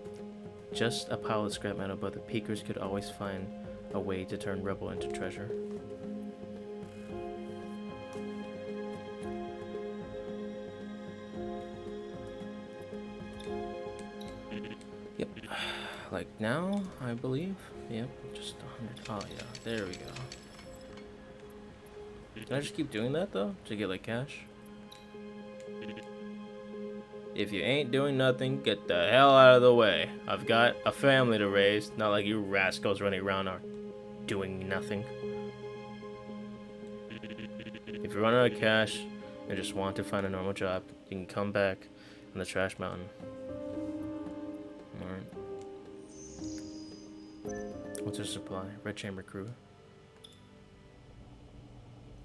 just a pile of scrap metal, but the peakers could always find a way to turn rubble into treasure. Yep. Like now, I believe. Yep, just 100. Oh yeah, there we go. Can I just keep doing that though, to get like cash? If you ain't doing nothing, get the hell out of the way. I've got a family to raise, not like you rascals running around are doing nothing. If you run out of cash and just want to find a normal job, you can come back on the Trash Mountain. Alright. What's our supply? Red Chamber Crew.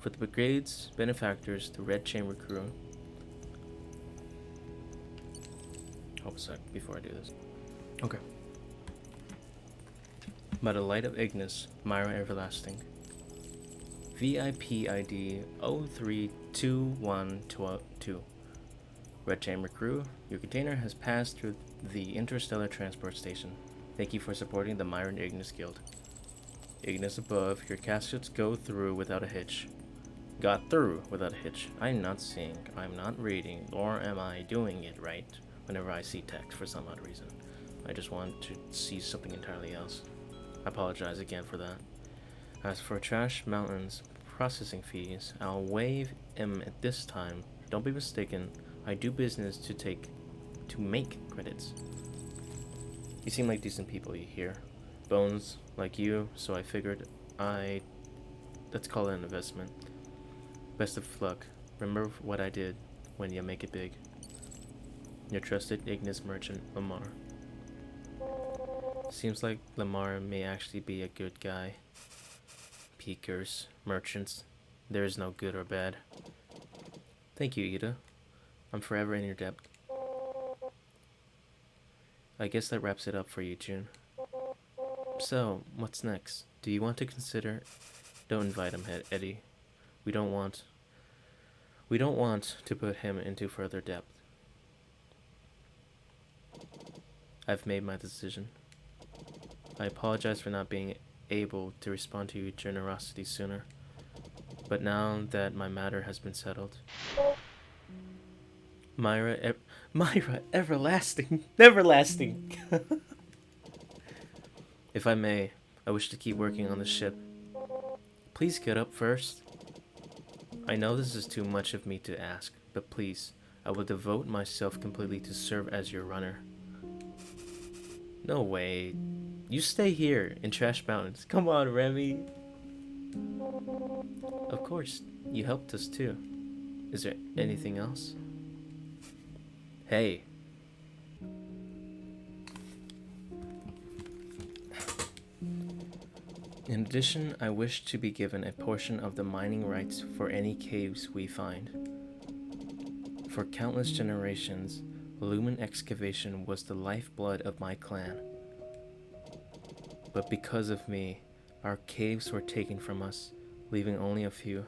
For the brigade's benefactors, the Red Chamber Crew. Hold a sec before I do this. Okay. By the light of Ignis, Myra Everlasting. VIP ID 032122. Red Chamber Crew, your container has passed through the Interstellar Transport Station. Thank you for supporting the Myron Ignis Guild. Ignis above, your caskets go through without a hitch. Got through without a hitch. I'm not seeing, I'm not reading, or am I doing it right whenever I see text for some odd reason. I just want to see something entirely else. I apologize again for that. As for Trash Mountain's processing fees, I'll waive them at this time. Don't be mistaken, I do business to make credits. You seem like decent people, you hear? Bones, like you, so I figured let's call it an investment. Best of luck. Remember what I did when you make it big. Your trusted Ignis merchant, Lamar. Seems like Lamar may actually be a good guy. Peakers, merchants, there is no good or bad. Thank you, Ida. I'm forever in your debt. I guess that wraps it up for you, June. So, what's next? Do you want to consider... Don't invite him, Eddie. We don't want to put him into further debt. I've made my decision. I apologize for not being able to respond to your generosity sooner. But now that my matter has been settled, Myra, everlasting, everlasting. If I may, I wish to keep working on the ship. Please get up first. I know this is too much of me to ask, but please, I will devote myself completely to serve as your runner. No way. You stay here in Trash Mountains. Come on, Remy. Of course, you helped us too. Is there anything else? Hey. In addition, I wish to be given a portion of the mining rights for any caves we find. For countless generations, Lumen excavation was the lifeblood of my clan. But because of me, our caves were taken from us, leaving only a few.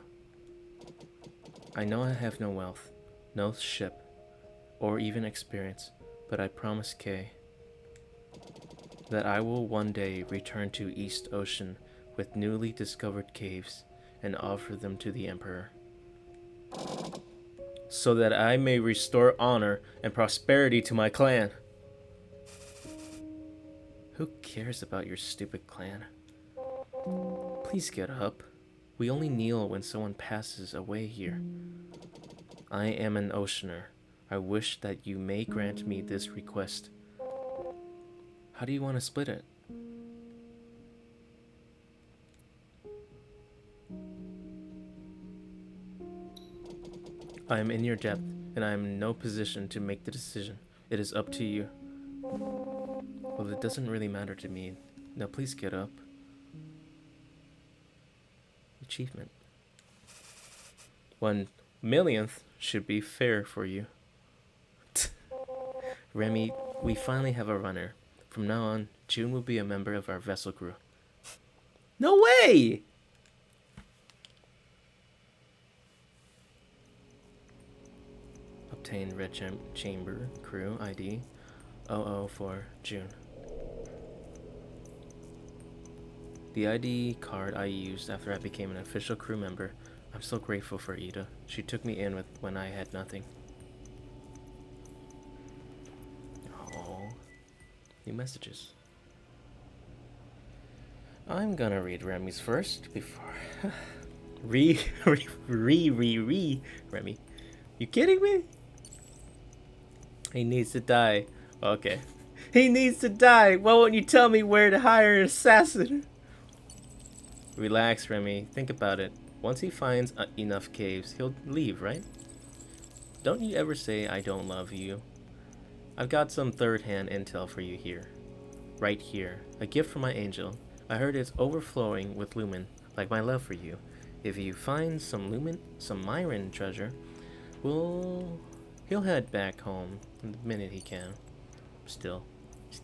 I know I have no wealth, no ship, or even experience, but I promise Kay that I will one day return to East Ocean with newly discovered caves and offer them to the Emperor, so that I may restore honor and prosperity to my clan. Who cares about your stupid clan? Please get up. We only kneel when someone passes away here. I am an oceaner. I wish that you may grant me this request. How do you want to split it? I am in your debt, and I am in no position to make the decision. It is up to you. Well, it doesn't really matter to me. Now please get up. Achievement. 1/1,000,000th should be fair for you. Remy, we finally have a runner. From now on, June will be a member of our vessel crew. No way! Obtain red chamber crew ID 004 June. The ID card I used after I became an official crew member. I'm so grateful for Ida. She took me in when I had nothing. Oh, new messages. I'm gonna read Remy's first before Remy. You kidding me? He needs to die. Okay. He needs to die. Why won't you tell me where to hire an assassin? Relax, Remy. Think about it. Once he finds enough caves, he'll leave, right? Don't you ever say I don't love you. I've got some third-hand intel for you here. Right here. A gift from my angel. I heard it's overflowing with lumen, like my love for you. If you find some Myran treasure, he'll head back home the minute he can. Still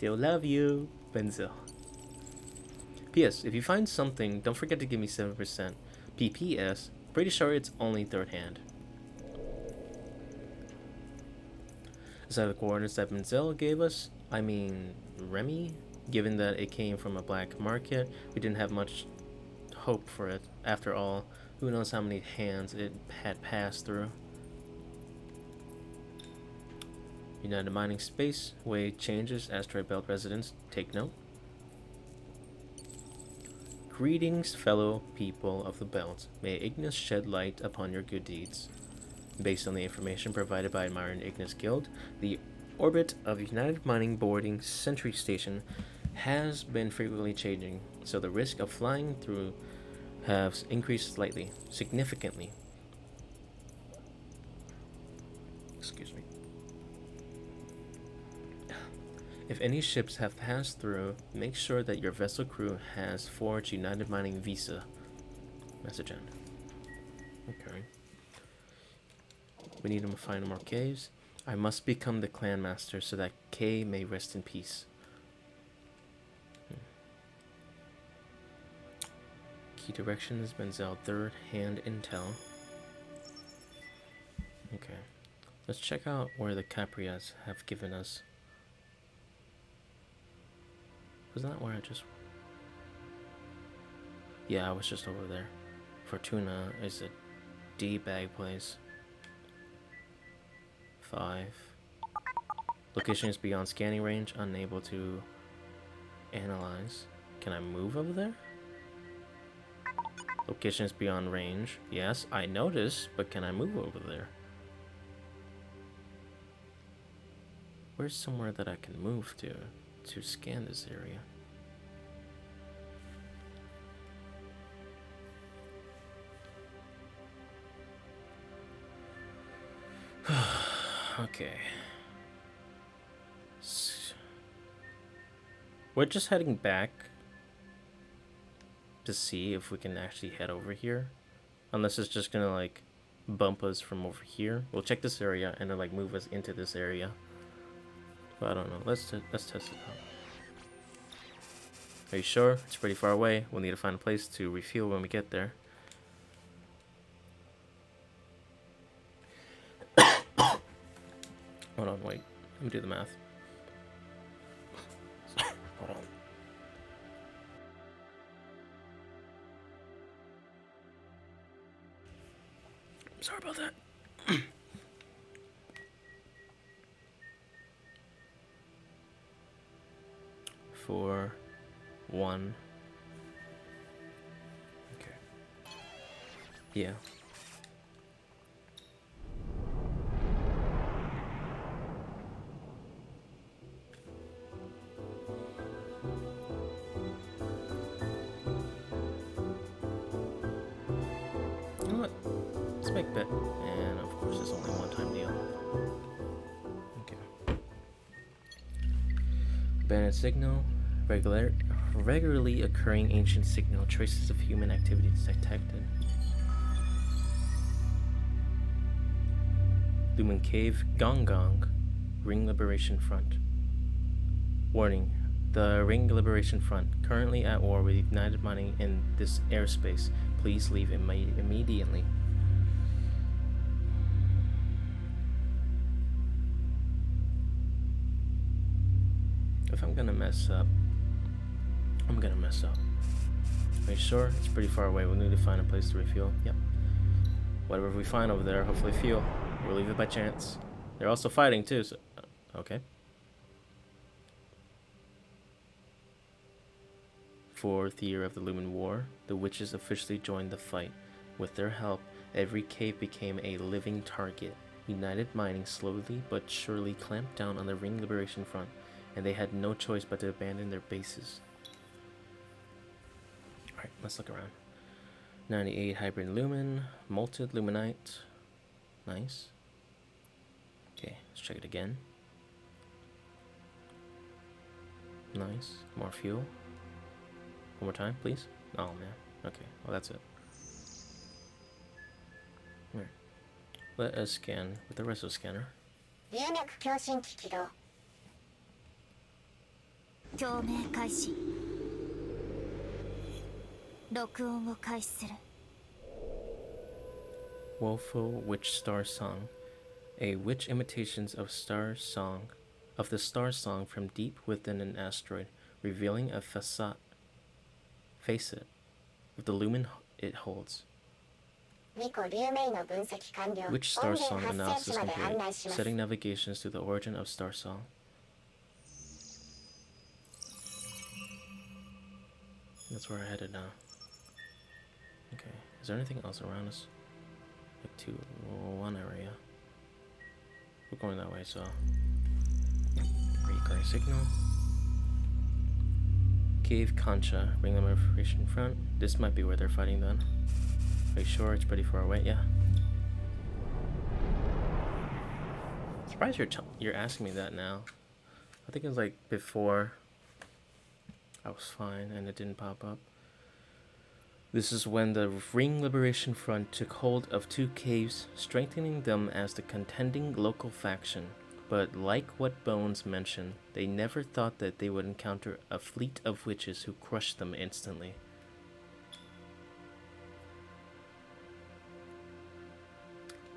love you, Benzel. P.S. If you find something, don't forget to give me 7%. P.P.S. Pretty sure it's only third hand. Is that the coordinates that Benzel gave us? I mean, Remy? Given that it came from a black market, we didn't have much hope for it. After all, who knows how many hands it had passed through. United Mining Space, way changes, asteroid belt residents, take note. Greetings, fellow people of the belt. May Ignis shed light upon your good deeds. Based on the information provided by Myron Ignis Guild, the orbit of United Mining Boarding Sentry Station has been frequently changing, so the risk of flying through has increased slightly, significantly. Excuse me. If any ships have passed through, make sure that your vessel crew has forged United Mining Visa. Message end. Okay. We need to find more caves. I must become the clan master so that Kay may rest in peace. Key directions, Benzel, third hand intel. Okay. Let's check out where the Caprias have given us. Wasn't that where I just... Yeah, I was just over there. Fortuna is a D-bag place. 5. Location is beyond scanning range. Unable to analyze. Can I move over there? Location is beyond range. Yes, I noticed, but can I move over there? Where's somewhere that I can move to scan this area? Okay. We're just heading back to see if we can actually head over here. Unless it's just gonna like bump us from over here. We'll check this area and then like move us into this area. But I don't know. Let's test it out. Are you sure? It's pretty far away. We'll need to find a place to refuel when we get there. Hold on, wait. Let me do the math. Hold on. Sorry about that. 4, 1. Okay. Yeah. You know what? Let's make bet. And of course, it's only a one-time deal. Okay. Bandit signal. Regularly occurring ancient signal. Traces of human activity detected. Lumen Cave, Gong Gong, Ring Liberation Front. Warning. The Ring Liberation Front, currently at war with United Mining in this airspace. Please leave immediately. If I'm gonna mess up, I'm gonna mess up. Are you sure? It's pretty far away. We'll need to find a place to refuel. Yep. Whatever we find over there, hopefully fuel. We'll leave it by chance. They're also fighting too, so... okay. 4th year of the Lumen War, the witches officially joined the fight. With their help, every cave became a living target. United Mining slowly but surely clamped down on the Ring Liberation Front, and they had no choice but to abandon their bases. Alright, let's look around. 98 Hybrid Lumen, Molted Luminite. Nice. Okay, let's check it again. Nice. More fuel. One more time, please. Oh man. Okay, well that's it. Alright. Let us scan with the reso scanner. 共鳴開始。録音を開始する。 Woeful Witch Star Song. A witch imitations of the star song from deep within an asteroid, revealing a facet of the lumen it holds. Witch Star Song analysis complete. Setting navigations to the origin of Star Song. That's where I headed now. Okay, is there anything else around us? Like to one area. We're going that way, so recurring signal. Cave Concha, Ring Liberation Front. This might be where they're fighting then. Are you sure? It's pretty far away. Yeah. Surprised you're asking me that now. I think it was like before I was fine and it didn't pop up. This is when the Ring Liberation Front took hold of 2 caves, strengthening them as the contending local faction. But like what Bones mentioned, they never thought that they would encounter a fleet of witches who crushed them instantly.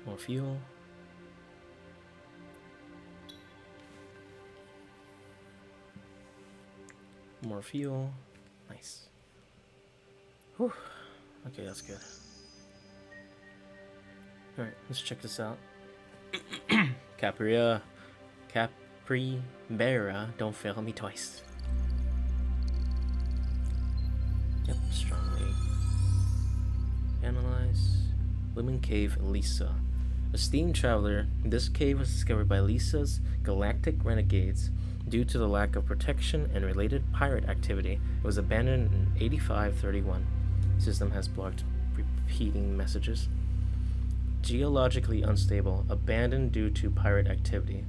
More fuel. some more fuel. Nice. Whew. Okay, that's good. Alright, let's check this out. Capybara, don't fail me twice. Yep, strongly. Analyze. Lumen Cave, Lisa. Esteemed traveler, this cave was discovered by Lisa's galactic renegades. Due to the lack of protection and related pirate activity, it was abandoned in 8531. System has blocked repeating messages. Geologically unstable, abandoned due to pirate activity.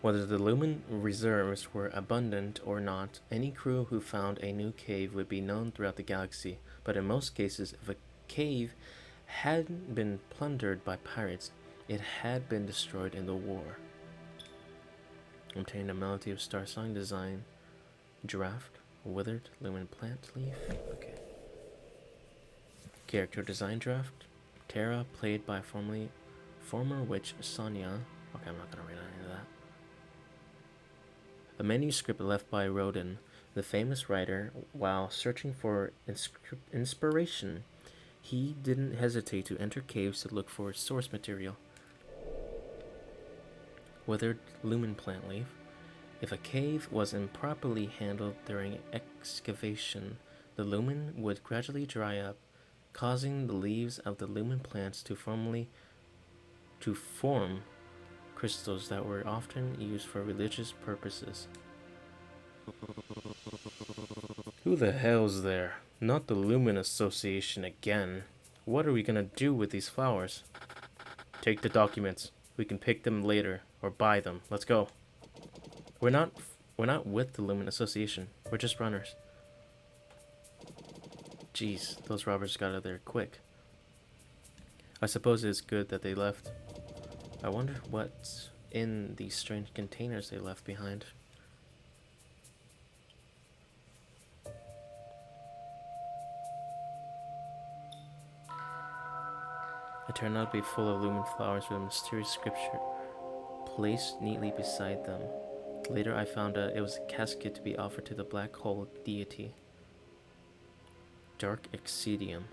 Whether the Lumen reserves were abundant or not, any crew who found a new cave would be known throughout the galaxy, but in most cases, if a cave hadn't been plundered by pirates, it had been destroyed in the war. Obtained a melody of Starsong design. Draft. Withered Lumen plant leaf. Okay. Character design draft. Terra, played by former witch Sonia. Okay, I'm not gonna read any of that. A manuscript left by Rodin, the famous writer, while searching for inspiration. He didn't hesitate to enter caves to look for source material. Withered Lumen plant leaf. If a cave was improperly handled during excavation, the lumen would gradually dry up, causing the leaves of the lumen plants to form crystals that were often used for religious purposes. Who the hell's there? Not the Lumen Association again. What are we gonna do with these flowers? Take the documents. We can pick them later or buy them. Let's go. We're not with the Lumen Association. We're just runners. Jeez, those robbers got out of there quick. I suppose it's good that they left. I wonder what's in these strange containers they left behind. It turned out to be full of lumen flowers with a mysterious scripture placed neatly beside them. Later I found out it was a casket to be offered to the black hole deity. Dark Excidium.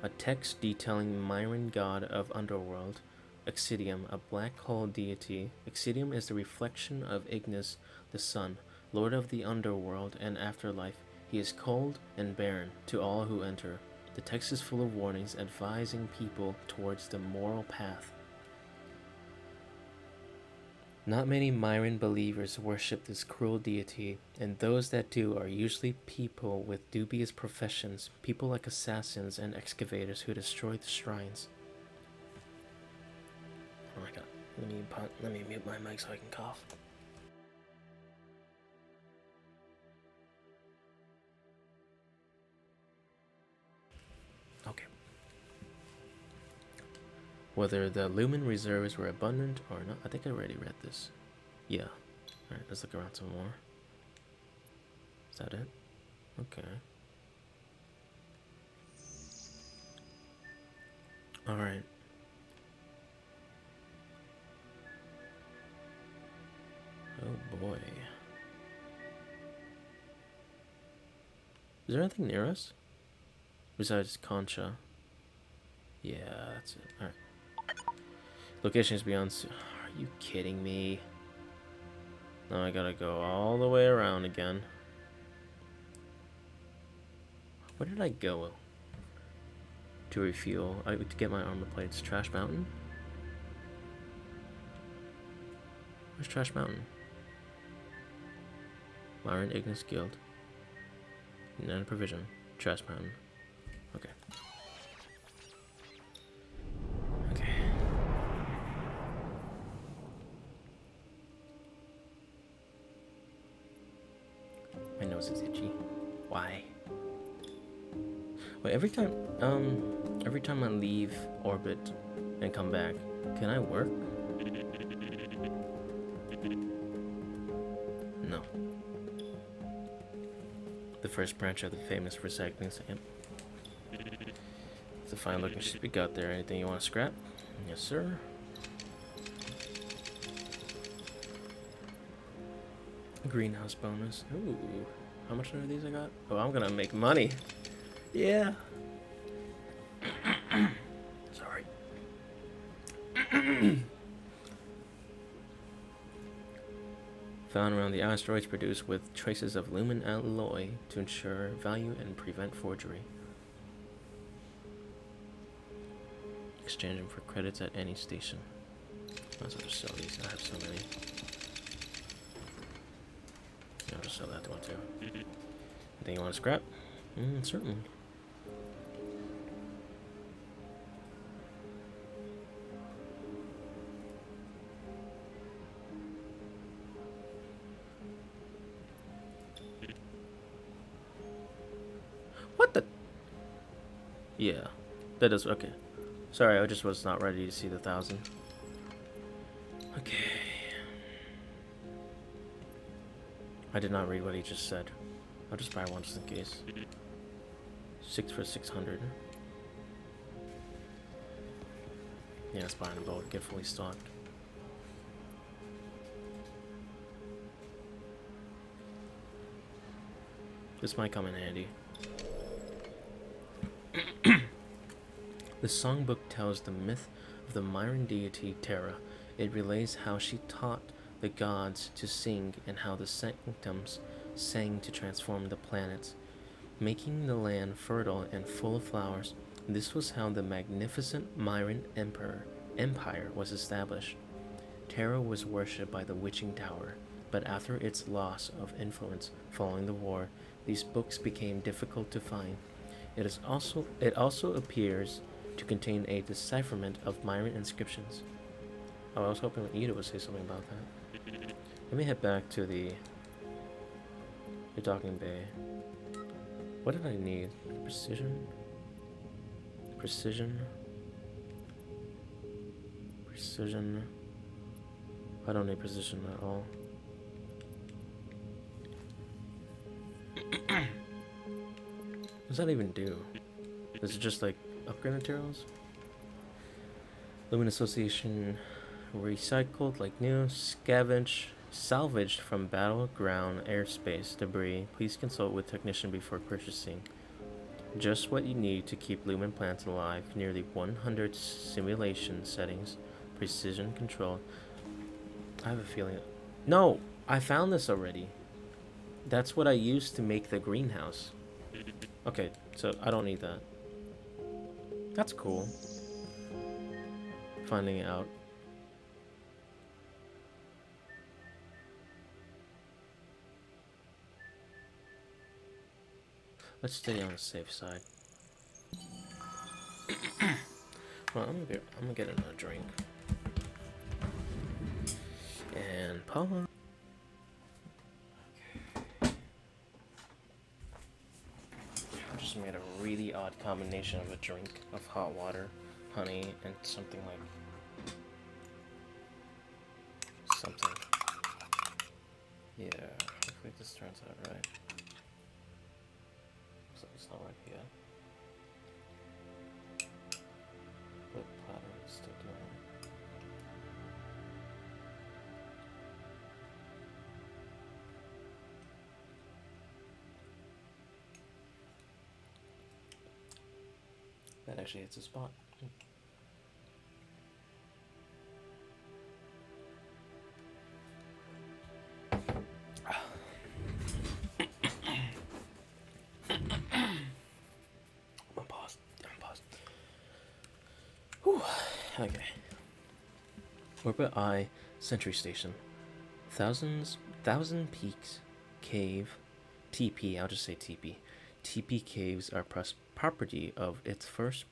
A text detailing Myron, god of underworld. Excidium, a black hole deity. Excidium is the reflection of Ignis, the sun, lord of the underworld and afterlife. He is cold and barren to all who enter. The text is full of warnings advising people towards the moral path. Not many Myron believers worship this cruel deity, and those that do are usually people with dubious professions, people like assassins and excavators who destroy the shrines. Oh my god, let me mute my mic so I can cough. Okay. Whether the lumen reserves were abundant or not, I think I already read this. Yeah. Alright, let's look around some more. Is that it? Okay. Alright. Oh boy. Is there anything near us? Besides Concha. Yeah, that's it. Alright. Location is beyond... Are you kidding me? Now I gotta go all the way around again. Where did I go? To refuel. To get my armor plates. Trash Mountain? Where's Trash Mountain? Myron Ignis Guild. None provision. Trash Mountain. Okay. Okay. My nose is itchy. Why? Wait, every time I leave orbit and come back, can I work? No. The first branch of the famous recycling site. It's a fine looking ship you got there. Anything you want to scrap? Yes, sir. Greenhouse bonus. Ooh. How much are these I got? Oh, I'm gonna make money. Yeah. Sorry. Found around the asteroids produced with traces of lumen alloy to ensure value and prevent forgery. Exchange them for credits at any station. Might as well just sell these. I have so many. I'll just sell that one too. Anything you want to scrap? Certainly. What the? Yeah, that is okay. Sorry, I just was not ready to see the 1,000. Okay. I did not read what he just said. I'll just buy one just in case. 6 for 600. Yeah, it's buying a boat. Get fully stocked. This might come in handy. The songbook tells the myth of the Myran deity Terra. It relays how she taught the gods to sing and how the sanctums sang to transform the planets, making the land fertile and full of flowers. This was how the magnificent Myran Empire was established. Terra was worshipped by the Witching Tower, but after its loss of influence following the war, these books became difficult to find. It also appears to contain a decipherment of Myran inscriptions. Oh, I was hoping Ida would say something about that. Let me head back to the docking bay. What did I need? Precision? Precision? Precision? I don't need precision at all. What does that even do? Is it just like upgrade materials? Lumen Association recycled like new, salvaged from battleground airspace debris. Please consult with technician before purchasing. Just what you need to keep lumen plants alive. Nearly 100 simulation settings, precision control. I have a feeling. No, I found this already. That's what I used to make the greenhouse. Okay, so I don't need that. That's cool. Finding out. Let's stay on the safe side. Well, I'm gonna get another drink. And pause. I just made a really odd combination of a drink of hot water, honey, and something like something. Yeah, hopefully this turns out right. So it's not right yet. But platter is still doing it. That actually hits a spot. I'm paused. Whew. Okay. Orbit I Sentry Station. Thousand Peaks Cave. TP, I'll just say TP. TP caves are property of its first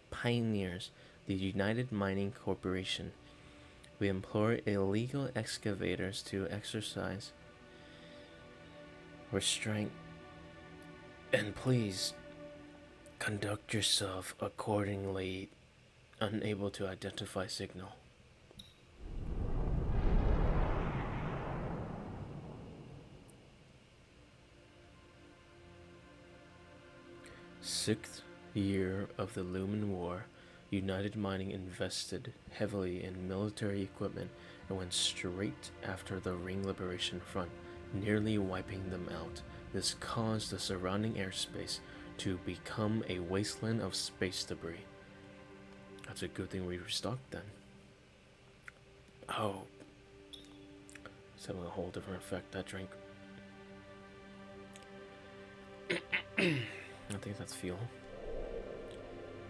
pioneers, the United Mining Corporation. We implore illegal excavators to exercise restraint and please conduct yourself accordingly. Unable to identify signal. Sixth year of the Lumen War, United Mining invested heavily in military equipment and went straight after the Ring Liberation Front, nearly wiping them out. This caused the surrounding airspace to become a wasteland of space debris. That's a good thing we restocked then. Oh. It's having a whole different effect, that drink. I think that's fuel.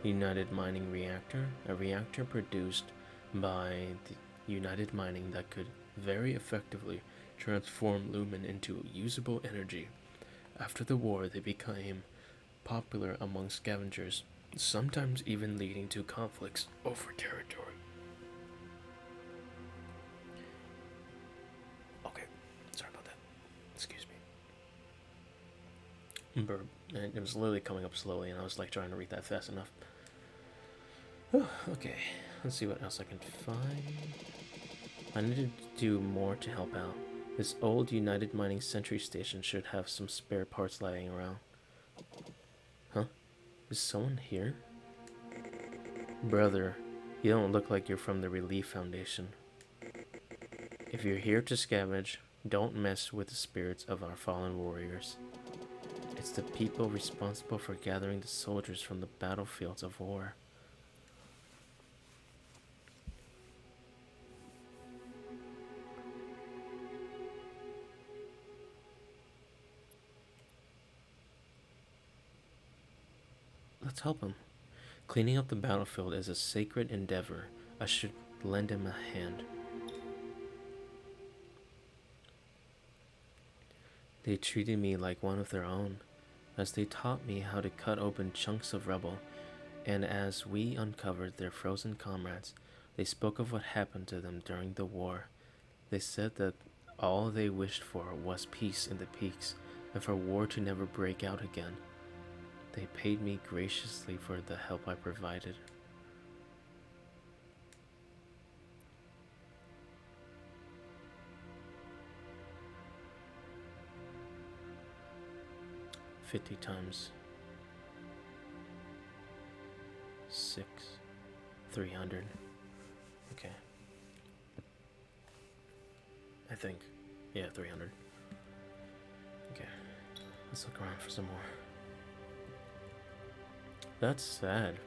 United Mining Reactor. A reactor produced by the United Mining that could very effectively transform lumen into usable energy. After the war, they became popular among scavengers, sometimes even leading to conflicts over territory. Okay, sorry about that. Excuse me. Burp. And it was literally coming up slowly, and I was like trying to read that fast enough. Okay, let's see what else I can find. I need to do more to help out. This old United Mining Sentry Station should have some spare parts lying around. Huh? Is someone here? Brother, you don't look like you're from the Relief Foundation. If you're here to scavenge, don't mess with the spirits of our fallen warriors. It's the people responsible for gathering the soldiers from the battlefields of war. Let's help him. Cleaning up the battlefield is a sacred endeavor. I should lend him a hand. They treated me like one of their own, as they taught me how to cut open chunks of rubble, and as we uncovered their frozen comrades, they spoke of what happened to them during the war. They said that all they wished for was peace in the peaks, and for war to never break out again. They paid me graciously for the help I provided. $50 times 6, 300. Okay. I think. Yeah, 300. Okay. Let's look around for some more. That's sad.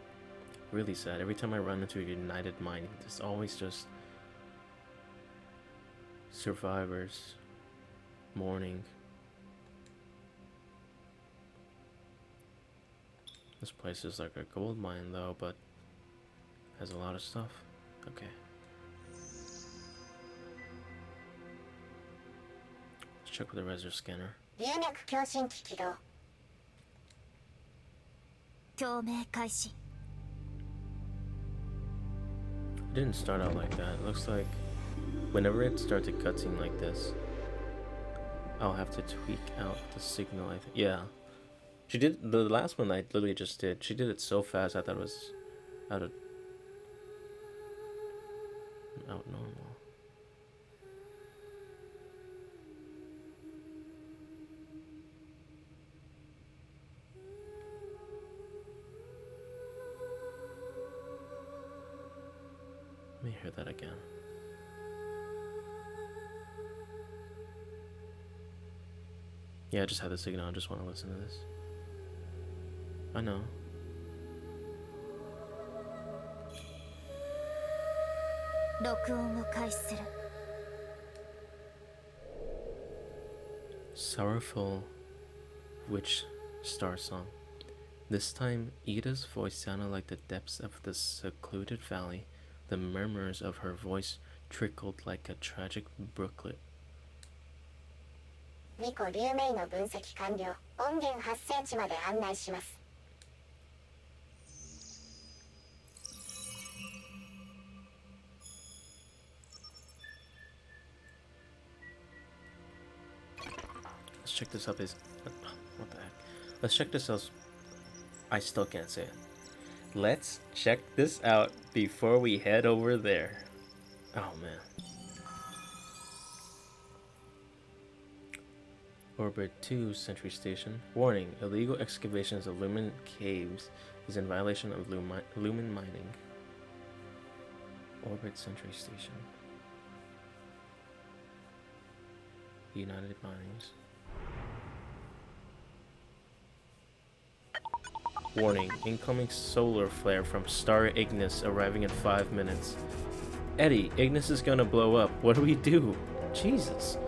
Really sad. Every time I run into United Mining, there's always just survivors, mourning. This place is like a gold mine though, but has a lot of stuff. Okay. Let's check with the Reser scanner. 共鳴開始 It didn't start out like that. It looks like whenever it starts a cutscene like this, I'll have to tweak out the signal. I think. Yeah, she did the last one. I literally just did. She did it so fast. I thought it was out normal. Let me hear that again. Yeah, I just had the signal. I just want to listen to this. I know. Sorrowful witch Starsong. This time, Ida's voice sounded like the depths of the secluded valley. The murmurs of her voice trickled like a tragic brooklet. 2個流明の分析完了。音源発生地まで案内します。Let's check this out. What the heck? Let's check this out. I still can't say it. Let's check this out before we head over there. Oh man. Orbit 2 Sentry Station. Warning, illegal excavations of Lumen caves is in violation of Lumen mining. Orbit Sentry Station. United Minings. Warning, incoming solar flare from Star Ignis arriving in 5 minutes. Eddie, Ignis is gonna blow up. What do we do? Jesus.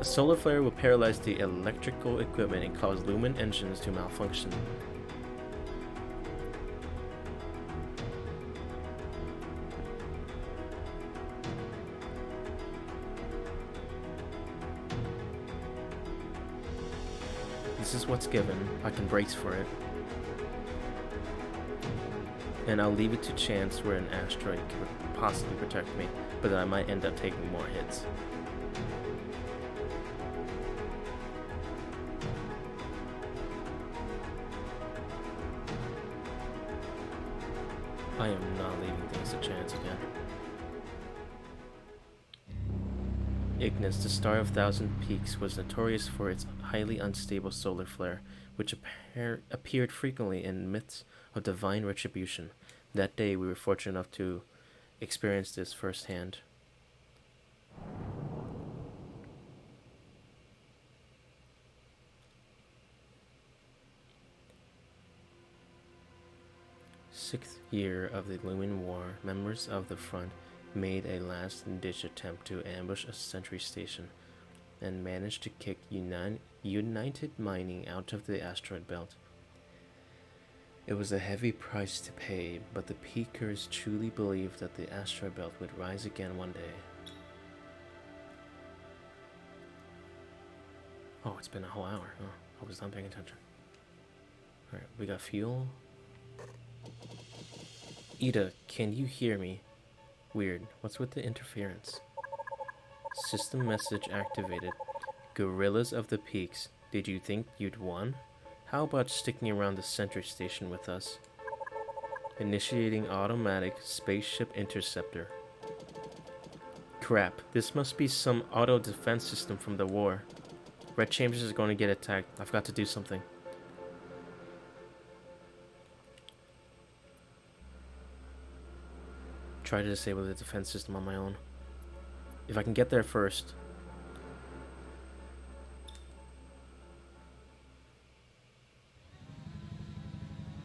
A solar flare will paralyze the electrical equipment and cause Lumen engines to malfunction. This is what's given. I can brace for it. And I'll leave it to chance where an asteroid could possibly protect me, but then I might end up taking more hits. I am not leaving things to chance again. Ignis, the star of Thousand Peaks, was notorious for its highly unstable solar flare, which appeared frequently in myths of divine retribution. That day, we were fortunate enough to experience this firsthand. Sixth year of the Lumen War, members of the front made a last-ditch attempt to ambush a sentry station and managed to kick United Mining out of the asteroid belt. It was a heavy price to pay, but the Peakers truly believed that the asteroid belt would rise again one day. Oh, it's been a whole hour. Oh, I was not paying attention. Alright, we got fuel. Ida, can you hear me? Weird. What's with the interference? System message activated. Gorillas of the Peaks, did you think you'd won? How about sticking around the sentry station with us? Initiating automatic spaceship interceptor. Crap, this must be some auto defense system from the war. Red Chambers is going to get attacked. I've got to do something. Try to disable the defense system on my own. If I can get there first.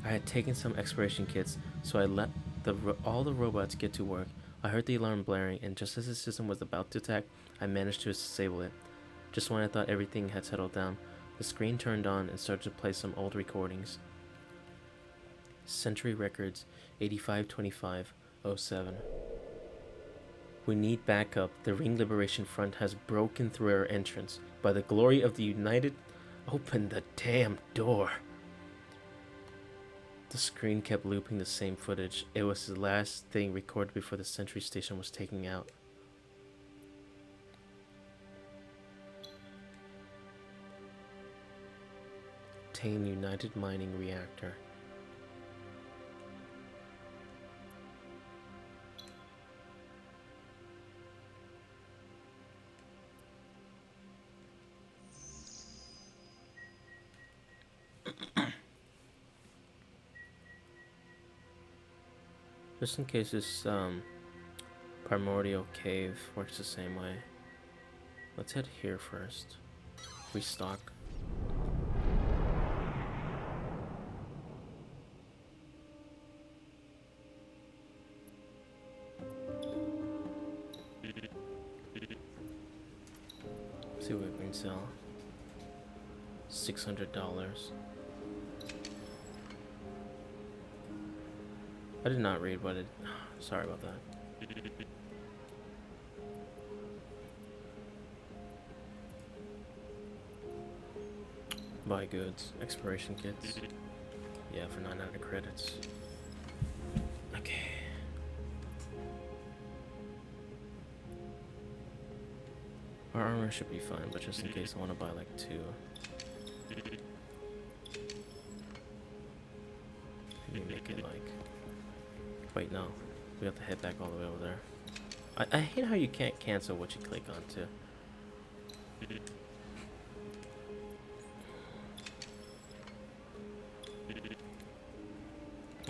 I had taken some exploration kits, so I let all the robots get to work. I heard the alarm blaring, and just as the system was about to attack, I managed to disable it. Just when I thought everything had settled down, the screen turned on and started to play some old recordings. Century Records, 8525-07. We need backup. The Ring Liberation Front has broken through our entrance. By the glory of the United, open the damn door. The screen kept looping the same footage. It was the last thing recorded before the sentry station was taken out. Obtain United Mining Reactor. Just in case this primordial cave works the same way. Let's head here first. Restock. See what we can sell. $600. I did not read what it... Sorry about that. Buy goods. Exploration kits. Yeah, for 900 credits. Okay. Our armor should be fine, but just in case I want to buy like 2. Maybe make it like... Wait, no. We have to head back all the way over there. I hate how you can't cancel what you click on, too.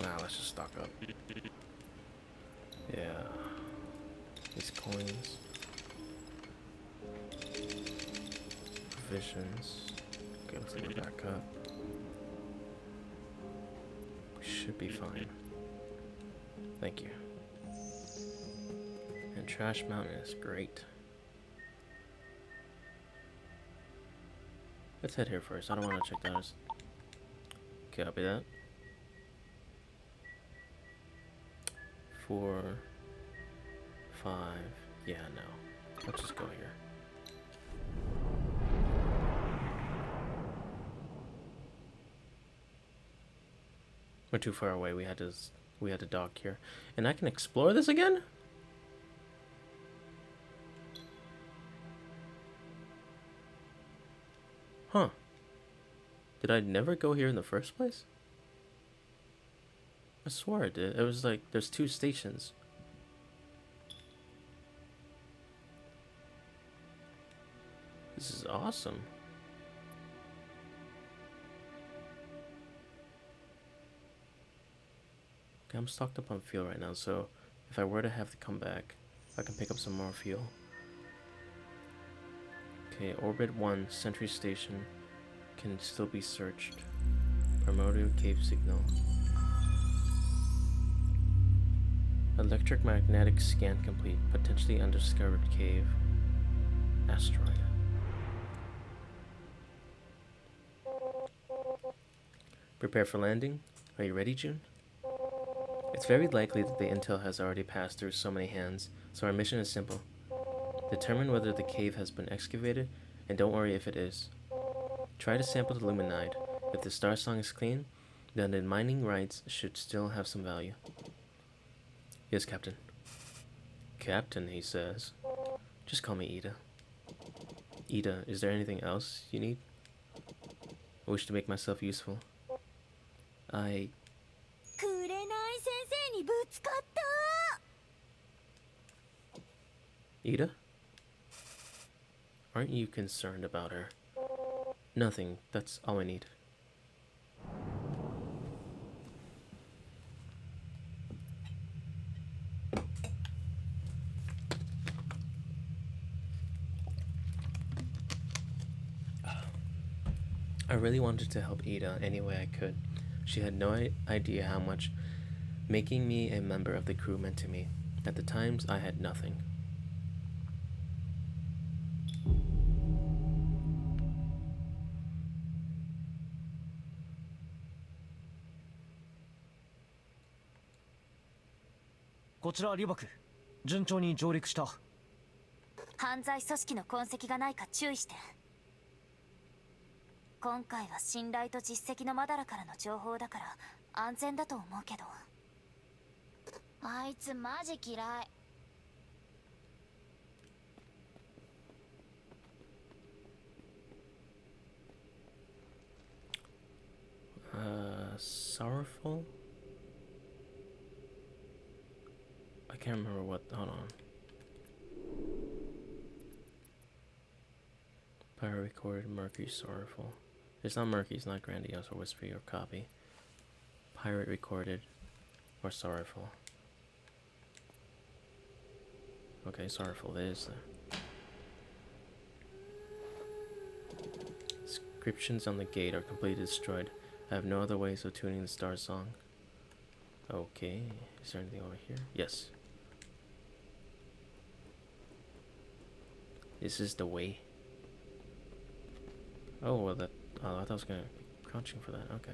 Nah, let's just stock up. Yeah. These coins. Provisions. Okay, let's get back up. We should be fine. Thank you. And Trash Mountain is great. Let's head here first. I don't want to check that. Copy that. 4, 5. Yeah, no. Let's just go here. We're too far away. We had to dock here. And I can explore this again? Huh. Did I never go here in the first place? I swore I did. It was like, there's 2 stations. This is awesome. Okay, I'm stocked up on fuel right now, so if I were to have to come back, I can pick up some more fuel. Okay, Orbit 1, Sentry Station can still be searched. Primordial Cave Signal. Electromagnetic scan complete. Potentially undiscovered cave. Asteroid. Prepare for landing. Are you ready, June? It's very likely that the intel has already passed through so many hands, so our mission is simple. Determine whether the cave has been excavated, and don't worry if it is. Try to sample the luminide. If the Starsong is clean, then the mining rights should still have some value. Yes, Captain. Captain, he says. Just call me Ida. Ida, is there anything else you need? I wish to make myself useful. Ida? Aren't you concerned about her? Nothing. That's all I need. I really wanted to help Ida any way I could. She had no idea how much making me a member of the crew meant to me. At the times, I had nothing. This 犯罪組織の痕跡がないか注意して。今回は信頼と実績のまだらからの情報だから安全だと思うけど。あいつマジ嫌い。Sorrowful? I can't remember what. Hold on. Pirate recorded, murky, sorrowful. It's not murky, it's not grandiose or whispery or copy. Pirate recorded or sorrowful. Okay, sorrowful it is. Inscriptions on the gate are completely destroyed. I have no other ways of tuning the Starsong. Okay, is there anything over here? Yes. This is the way. Oh, well, that. Oh, I thought I was gonna be crouching for that. Okay.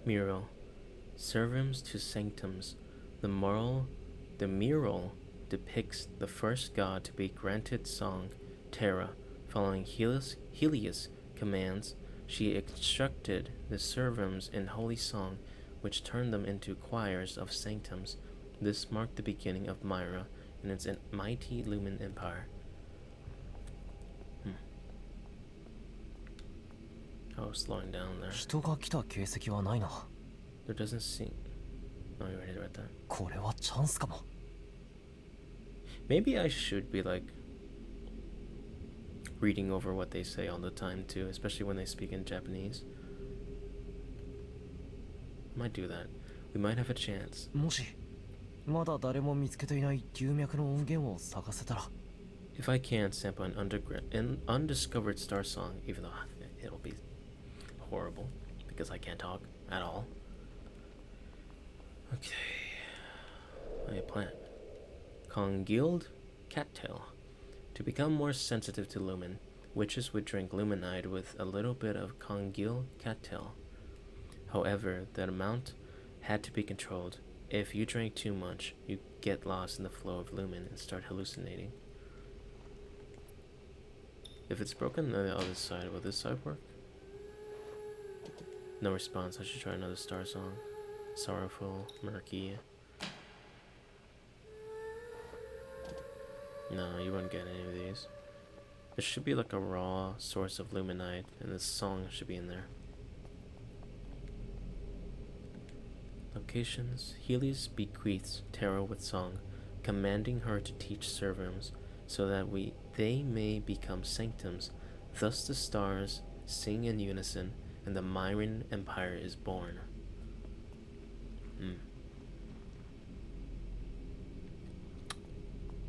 Mural. Servums to Sanctums. The mural depicts the first god to be granted song, Terra. Following Helios' commands, she instructed the servums in holy song, which turned them into choirs of sanctums. This marked the beginning of Myra and its mighty Lumen Empire. Oh, slowing down there. There doesn't seem... Oh, you already read that. Maybe I should be like... reading over what they say all the time too, especially when they speak in Japanese. Might do that. We might have a chance. もしまだ誰も見つけていない龍脈の音源を探せたら If I can sample an undiscovered Starsong, even though it'll be horrible because I can't talk at all. Okay. A plant. Congealed cattail. To become more sensitive to lumen, witches would drink luminide with a little bit of congealed cattail. However, the amount had to be controlled. If you drank too much, you get lost in the flow of lumen and start hallucinating. If it's broken on the other side, will this side work? No response. I should try another Starsong. Sorrowful, murky. No, you wouldn't get any of these. There should be like a raw source of luminite, and this song should be in there. Locations. Helios bequeaths Terra with song, commanding her to teach servants, so that they may become sanctums. Thus the stars sing in unison, and the Myran Empire is born.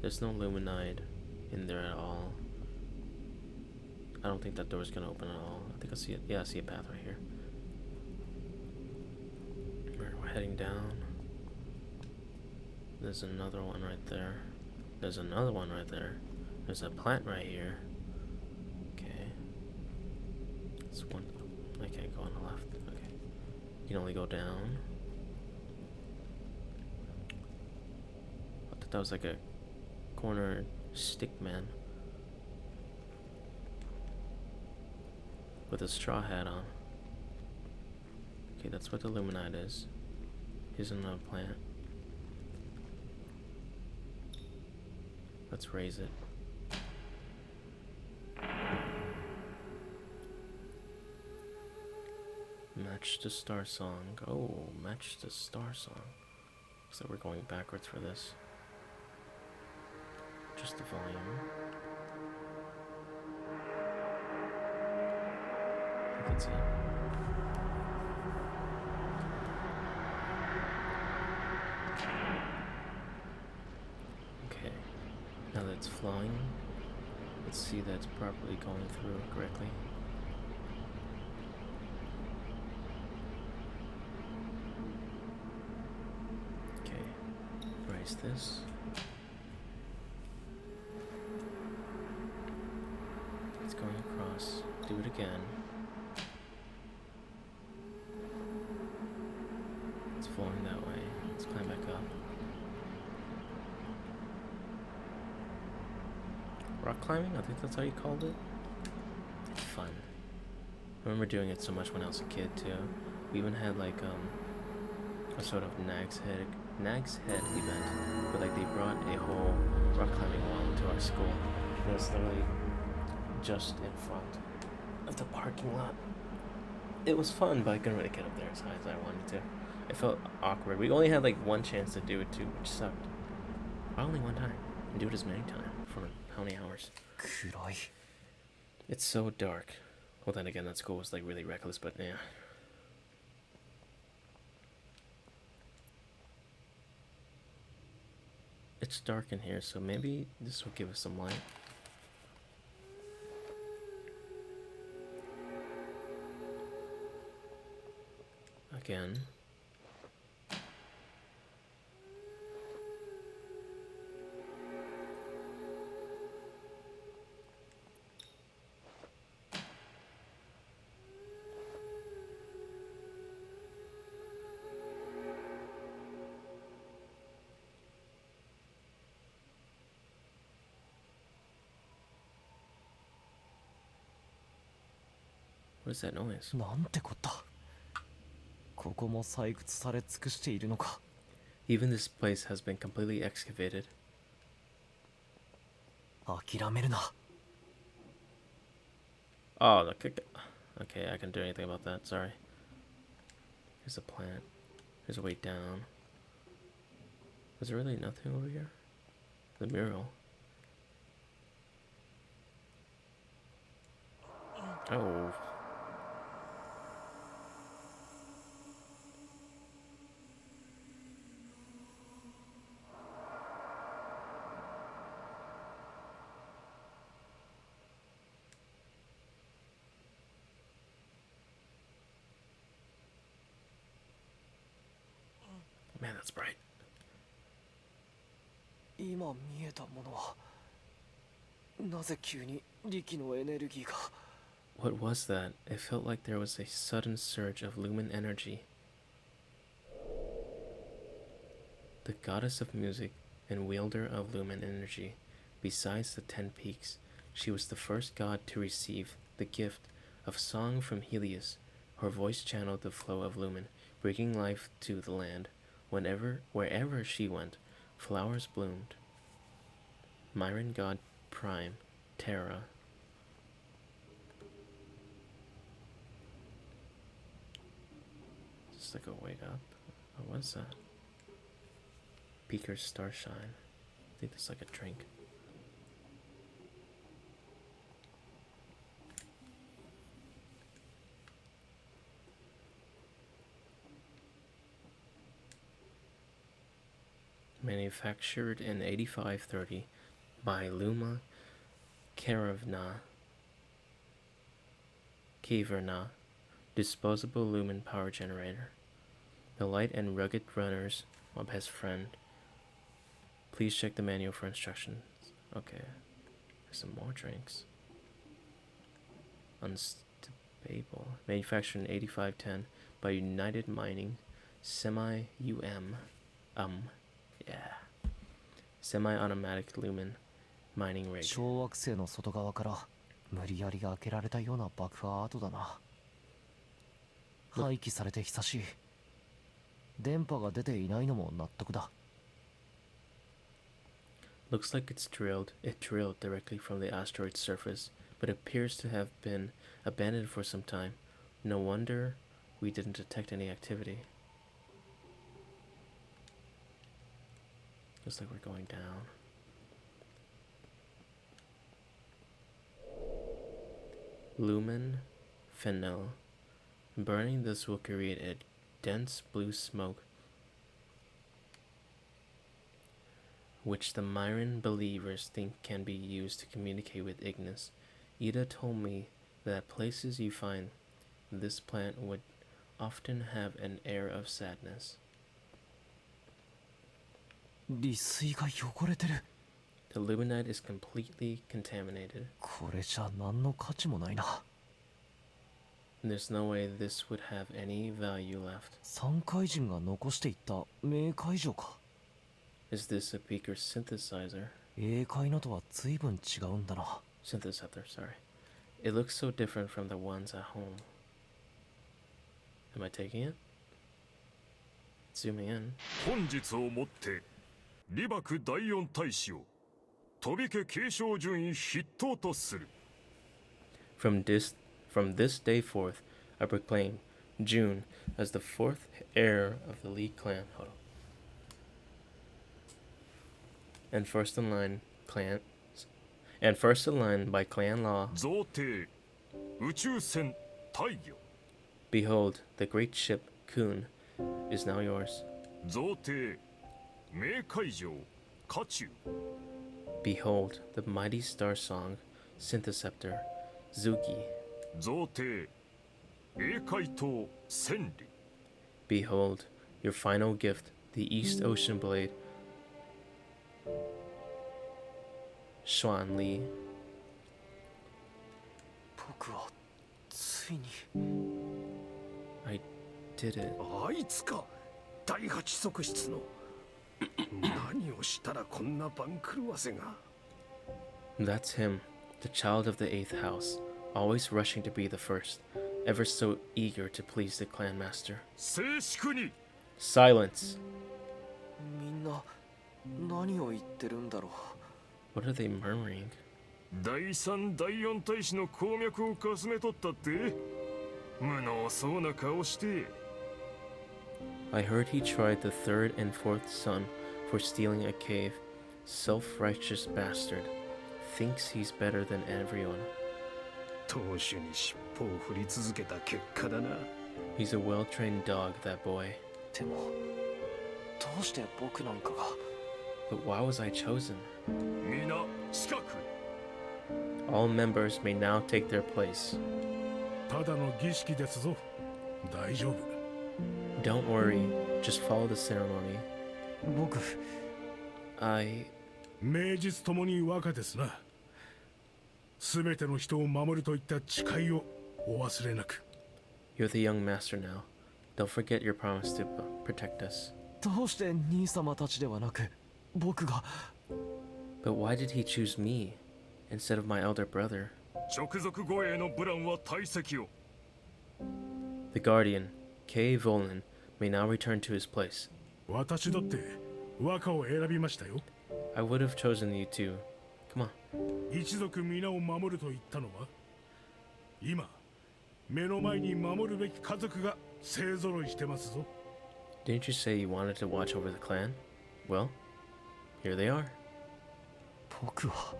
There's no luminide in there at all. I don't think that door's gonna open at all. I think I see it. Yeah, I see a path right here. Alright, we're heading down. There's another one right there. There's another one right there. There's a plant right here. Okay. It's one. I can't go on the left. Okay. You can only go down. I thought that was like a corner stick man with a straw hat on. Okay, that's what the luminite is. Here's another plant. Let's raise it. Match the Starsong. Oh, match the Starsong. So we're going backwards for this. Just the volume. I think that's it. Okay. Now that it's flying, let's see that it's properly going through correctly. Okay. Raise this. Going across. Do it again. It's flowing that way. Let's climb back up. Rock climbing? I think that's how you called it. It's fun. I remember doing it so much when I was a kid too. We even had like a sort of Nag's Head event where like they brought a whole rock climbing wall into our school. It was literally just in front of the parking lot. It was fun, but I couldn't really get up there as high as I wanted to. It felt awkward. We only had like one chance to do it too, which sucked. Only one time. And do it as many times. For how many hours? It's so dark. Well, then again, that school was like really reckless, but yeah. It's dark in here, so maybe this will give us some light. Again. What is that noise? なんてこった。ここも採掘され尽くしているのか。Even this place has been completely excavated. 諦めるな。Oh, okay, I can't do anything about that. Sorry. Here's a plant. There's a way down. Is there really nothing over here? The mural. Oh. Man, that's bright. 今見えたものはなぜ急に力のエネルギーが What was that? It felt like there was a sudden surge of lumen energy. The goddess of music and wielder of lumen energy, besides the 10 peaks, she was the first god to receive the gift of song from Helios. Her voice channeled the flow of lumen, bringing life to the land. Wherever she went, flowers bloomed. Myron god prime, Terra. Just like a wake up. What was that? Beaker's Starshine. I think that's like a drink. Manufactured in 8530 by Luma Kaverna. Disposable lumen power generator. The light and rugged runners, my best friend. Please check the manual for instructions. Okay. There's some more drinks. Unstable. Manufactured in 8510 by United Mining. Semi-UM. Yeah. Semi-automatic lumen mining rig. 小惑星の外側から無理やり開けられたような爆破跡だな。廃棄されて久しい。電波が出ていないのも納得だ。Looks like it drilled directly from the asteroid's surface, but appears to have been abandoned for some time. No wonder we didn't detect any activity. Looks like we're going down. Lumen phenol. Burning this will create a dense blue smoke, which the Myron believers think can be used to communicate with Ignis. Ida told me that places you find this plant would often have an air of sadness. 利水が汚れてる。 The luminite is completely contaminated. これじゃ何の価値もないな。 There's no way this would have any value left. 三階人が残していった冥界城か。 Is this a beaker synthesizer? 英界のとは随分違うんだな。 Synthesizer, sorry. It looks so different from the ones at home. Am I taking it? Zooming in. 本日をもって李幕第四大使を飛び家継承順位筆頭とする。 From this day forth, I proclaim June as the fourth heir of the Lee clan. Hold on. And first in line by clan law. 贈呈宇宙船太陽。 Behold, the great ship Kun is now yours. 贈呈冥界城家中。 Behold, the mighty Starsong syntheceptor Zuki. 贈呈英海島千里。 Behold, your final gift, the East Ocean Blade Xuan Li. 僕はついに I did it. あいつか第八側室の何をしたらこんな番狂わせが。 That's him, the child of the 8th house, always rushing to be the first, ever so eager to please the clan master. 静粛に。 Silence! みんな何を言ってるんだろう。 What are they murmuring? 第三第四大使の鉱脈をかすめ取ったって無能そうな顔して。 I heard he tried the 3rd and 4th son for stealing a cave. Self-righteous bastard. Thinks he's better than everyone. 当主に尻尾を振り続けた結果だな。 He's a well-trained dog, that boy. でもどうして僕なんかが。 But why was I chosen? 皆近くへ。 All members may now take their place. ただの儀式ですぞ。大丈夫。 Don't worry, just follow the ceremony. 僕 I... 名実ともに和歌ですな。すべての人を守るといった誓いをお忘れなく。 You're the young master now. Don't forget your promise to protect us. どうして兄様たちではなく僕が。 But why did he choose me instead of my elder brother? 直属護衛のブランは退席を。 The guardian, K. Volan, may now return to his place. 私だって和歌を選びましたよ。 I would have chosen you too. Come on. 一族皆を守ると言ったのは、今目の前に守るべき家族が勢ぞろいしてますぞ。 Didn't you say you wanted to watch over the clan? Well, here they are. 僕は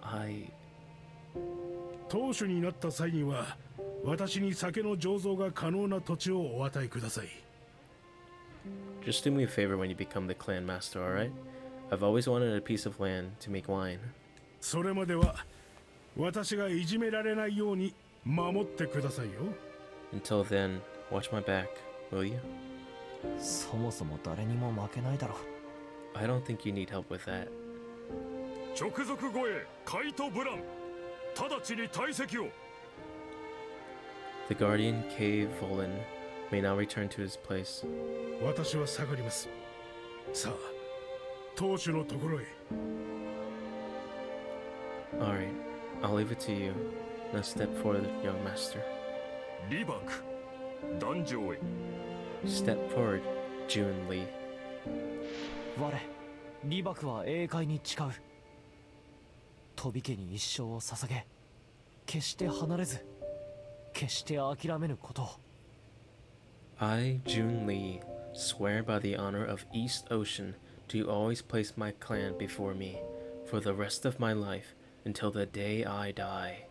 I... 当主になった際には私に酒の醸造が可能な土地をお与えください。 Just do me a favor when you become the clan master, alright? I've always wanted a piece of land to make wine. それまでは私がいじめられないように守ってくださいよ。 Until then, watch my back, will you? そもそも誰にも負けないだろ。 I don't think you need help with that. 直属護衛カイト・ブラン直ちに退席を。 The guardian, K. Volan, may now return to his place. 私は下がります。さあ当主のところへ。 Alright, I'll leave it to you. Now step forward, young master. リバク壇上へ。 Step forward, June Lee. 我リバクは英会に誓う。飛び家に一生を捧げ、決して離れず決して諦めぬことを。 I, June Lee, swear by the honor of East Ocean to always place my clan before me for the rest of my life until the day I die.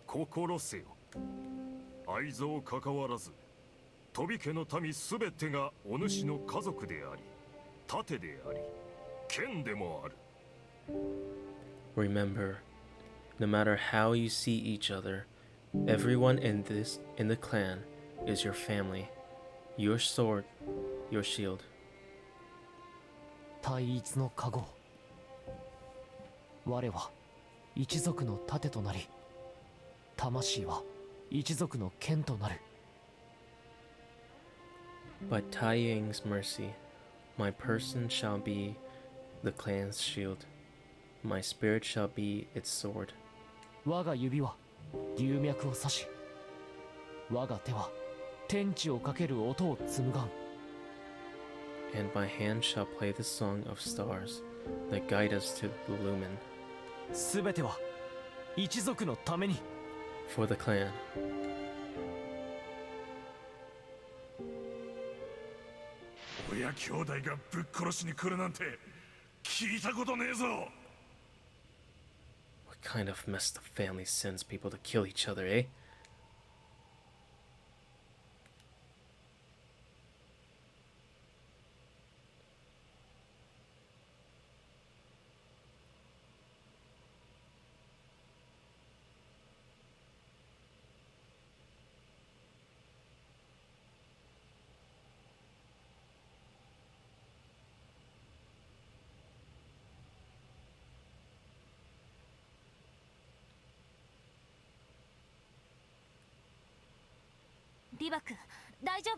心せよ。愛憎関わらず飛び家の民すべてがお主の家族であり盾であり剣でもある。 Remember, no matter how you see each other, everyone in the clan is your family, your sword, your shield. 対一の加護。我は一族の盾となり、魂は一族の剣となる。 By Tai Ying's mercy, my person shall be the clan's shield. My spirit shall be its sword. 我が指は龍脈を指し、我が手は天地をかける音を紡がん。 And my hand shall play the song of stars that guide us to the lumen. すべては一族のために。 For the clan. 親兄弟がぶっ殺しに来るなんて聞いたことねえぞ。 What kind of messed up family sends people to kill each other, eh?リバク、大丈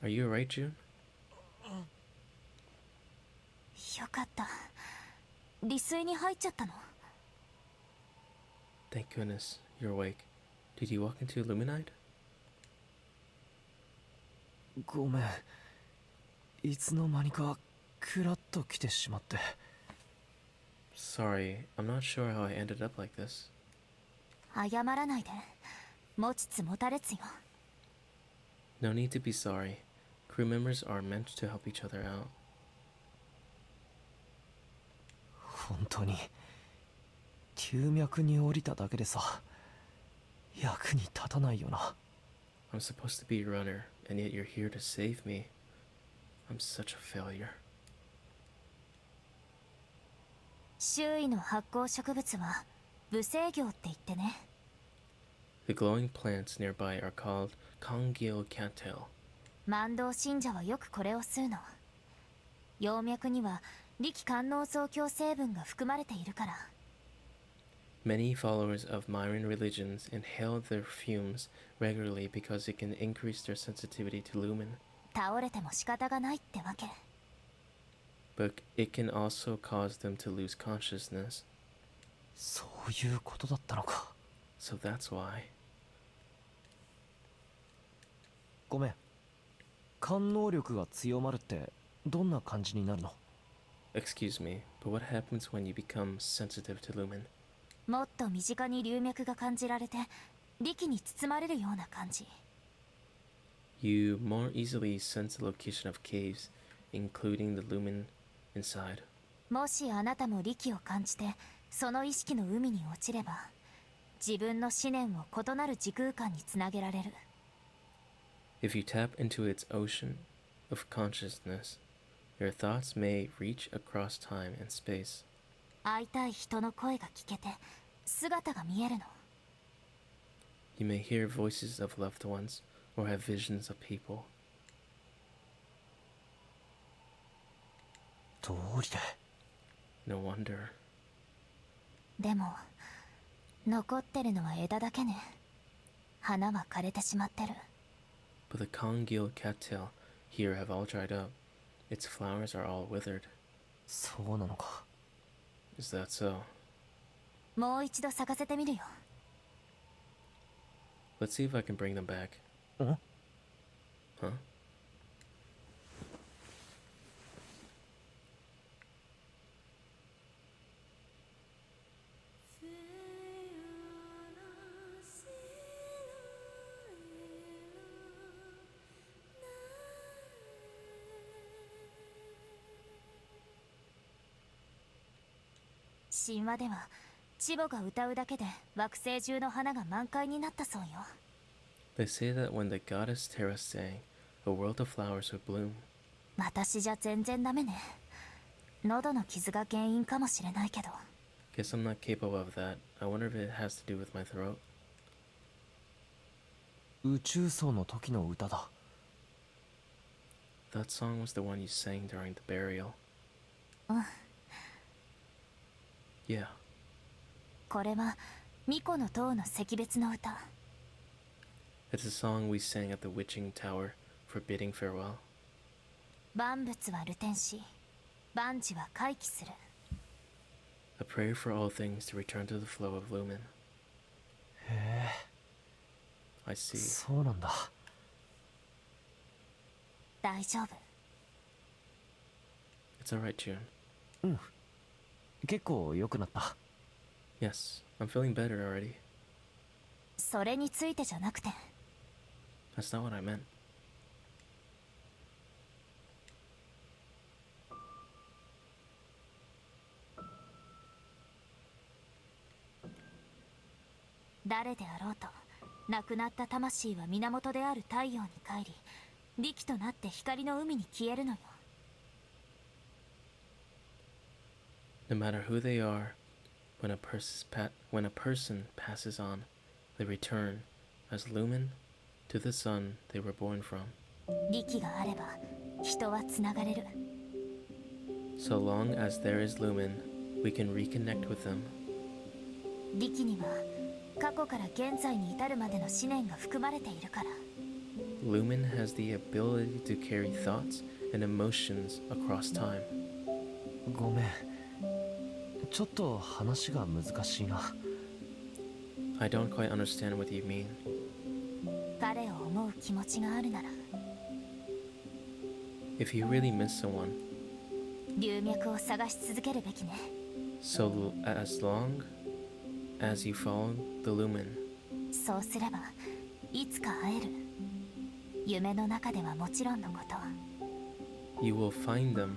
夫？ Are you alright, June? よかった。利水に入っちゃったの？ Thank goodness you're awake. Did you walk into Illuminide? ごめん。いつの間にかクラッと来てしまって。 Sorry, I'm not sure how I ended up like this. 謝らないで。持ちつ持たれつよ。 No need to be sorry. Crew members are meant to help each other out. 本当に龍脈に降りただけでさ、役に立たないよな。I'm supposed to be a runner, and yet you're here to save me. I'm such a failure. 周囲の発光植物は無制御って言ってね。The glowing plants nearby are called Congeal cattail. 万道信者はよくこれを吸うの。葉脈には力官能増強成分が含まれているから。Many followers of Myron religions inhale their fumes regularly because it can increase their sensitivity to lumen. 倒れても仕方がないってわけ。But it can also cause them to lose consciousness. そういうことだったのか。So that's why. ごめん。感能力が強まるってどんな感じになるの？ Excuse me, but what happens when you become sensitive to lumen? もっと身近に龍脈が感じられて力に包まれるような感じ。You more easily sense the location of caves, including the lumen inside. もしあなたも力を感じてその意識の海に落ちれば、自分の思念を異なる時空間につなげられる。If you tap into its ocean of consciousness, your thoughts may reach across time and space. 会いたい人の声が聞けて姿が見えるの。You may hear voices of loved ones or have visions of people. どうりで。No wonder. でも残ってるのは枝だけね。花は枯れてしまってる。But the Congeal cattail here have all dried up. Its flowers are all withered. そうなのか。Is that so? もう一度咲かせてみるよ。Let's see if I can bring them back. ん？ Huh? 神話ではチボが歌うだけで惑星中の花が満開になったそうよ。They say that when the goddess Terra sang, a world of flowers would bloom. 私じゃ全然ダメね。喉の傷が原因かもしれないけど。Guess I'm not capable of that. I wonder if it has to do with my throat. 宇宙葬の時の歌だ。That song was the one you sang during the burial. うん。Yeah. これは巫女の塔の惜別の歌。It's a song we sang at the witching tower for bidding farewell. 万物は流転し、万事は回帰する。A prayer for all things to return to the flow of lumen. へえ。I see. そうなんだ。大丈夫。It's alright, June. うん。結構良くなった。Yes, I'm feeling better already. それについてじゃなくて。That's not what I meant. 誰であろうと亡くなった魂は源である太陽に帰り、力となって光の海に消えるのよ。No matter who they are, when a person passes on, they return as lumen to the sun they were born from. 力があれば人はつながれる。 So long as there is lumen, we can reconnect with them. 力には過去から現在に至るまでの思念が含まれているから。 Lumen has the ability to carry thoughts and emotions across time. ごめん。ちょっと話が難しいな。I don't quite understand what you mean. 彼を思う気持ちがあるなら、 If you really miss someone, 龍脈を探し続けるべきね。 so as long as you follow the lumen, そうすればいつか会える。夢の中ではもちろんのこと。 you will find them,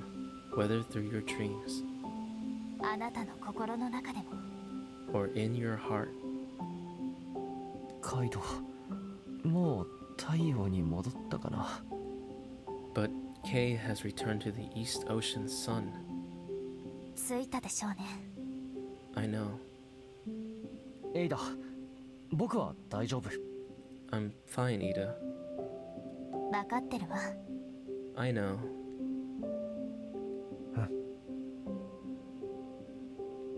whether through your dreams. あなたの心の中でも。or in your heart. カイト、もう太陽に戻ったかな。 But Kay has returned to the East Ocean sun. 着いたでしょうね。 I know. エイダ、僕は大丈夫。 I'm fine, Ida. 分かってるわ。 I know.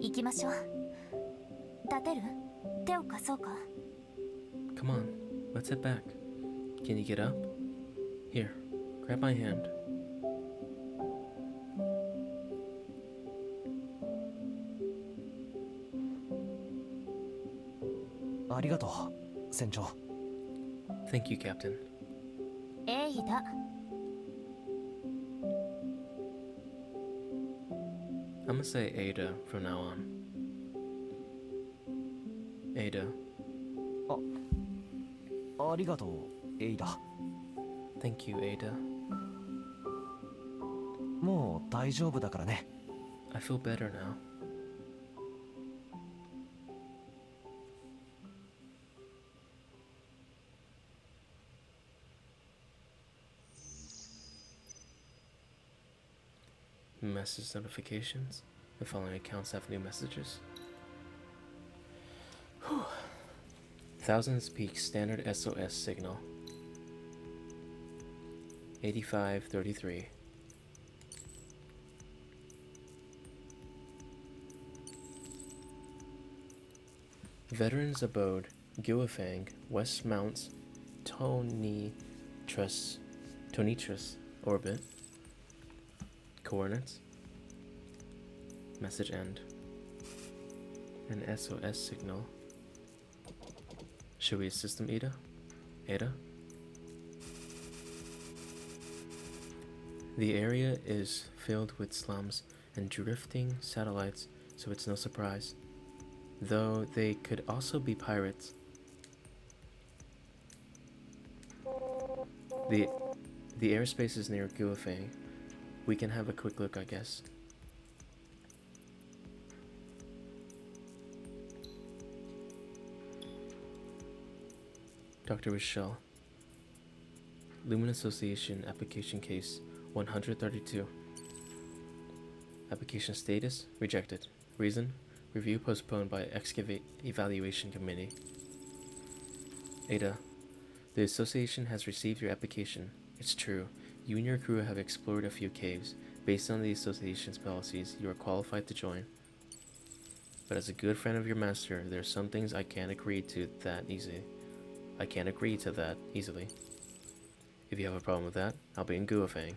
行きましょう。立てる？手を貸そうか。 Come on, let's head back. Can you get up? Here, grab my hand. ありがとう、船長。 Thank you, Captain. エイダ。 I'm gonna say Ada from now on. Ada. ありがとう、エイダ。 Thank you, Ada. もう大丈夫だからね。 I feel better now. Message notifications. The following accounts have new messages. Whew. Thousands Peak standard SOS signal. 8533. Veterans Abode, Guifang, West Mounts, Tonitrus orbit. Coordinates. Message end. An SOS signal. Should we assist them, Ada? Ada? The area is filled with slums and drifting satellites, so it's no surprise. Though they could also be pirates. The airspace is near Guifang. We can have a quick look, I guess. Dr. Rochelle. Lumen Association Application Case 132. Application status rejected. Reason: review postponed by Excavate Evaluation Committee. Ada, the association has received your application. It's true. You and your crew have explored a few caves. Based on the association's policies, you are qualified to join. But as a good friend of your master, there are some things I can't agree to that easily. If you have a problem with that, I'll be in Guifang.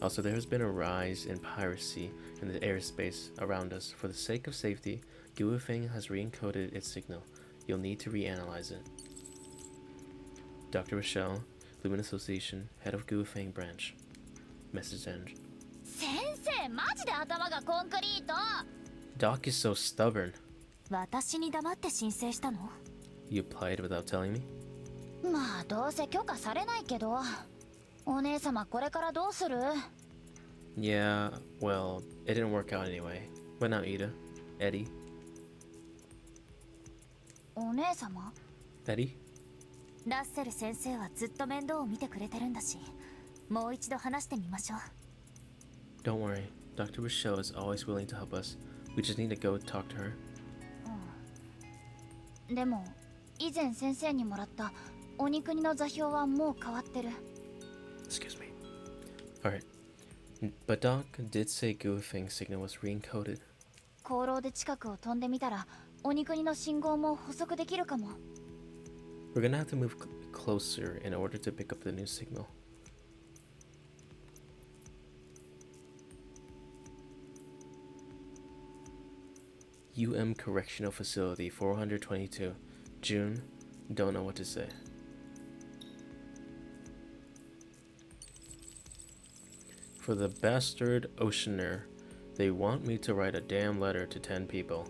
Also, there has been a rise in piracy in the airspace around us. For the sake of safety, Guifang has re-encoded its signal. You'll need to reanalyze it. Dr. Rochelle, Lumen Association, Head of Guifang Branch. Message end. 先生、マジで頭がコンクリート。 Doc is so stubborn. 私に黙って申請したの？ You applied without telling me? まあどうせ許可されないけど。お姉様これからどうする？ Yeah, well, it didn't work out anyway. But now Ida. Eddie. お姉様？ Eddie? ラッセル先生はずっと面倒を見てくれてるんだし、もう一度話してみましょう。 Don't worry. Dr. Rochelle is always willing to help us. We just need to go talk to her. でも、以前先生にもらった鬼国の座標はもう変わってる。 Excuse me. Alright. But Doc did say Guifang's signal was re-encoded. 航路で近くを飛んでみたら、鬼国の信号も補足できるかも。 We're gonna have to move closer in order to pick up the new signal. Correctional Facility 422. June. Don't know what to say. For the bastard oceaner, they want me to write a damn letter to 10 people.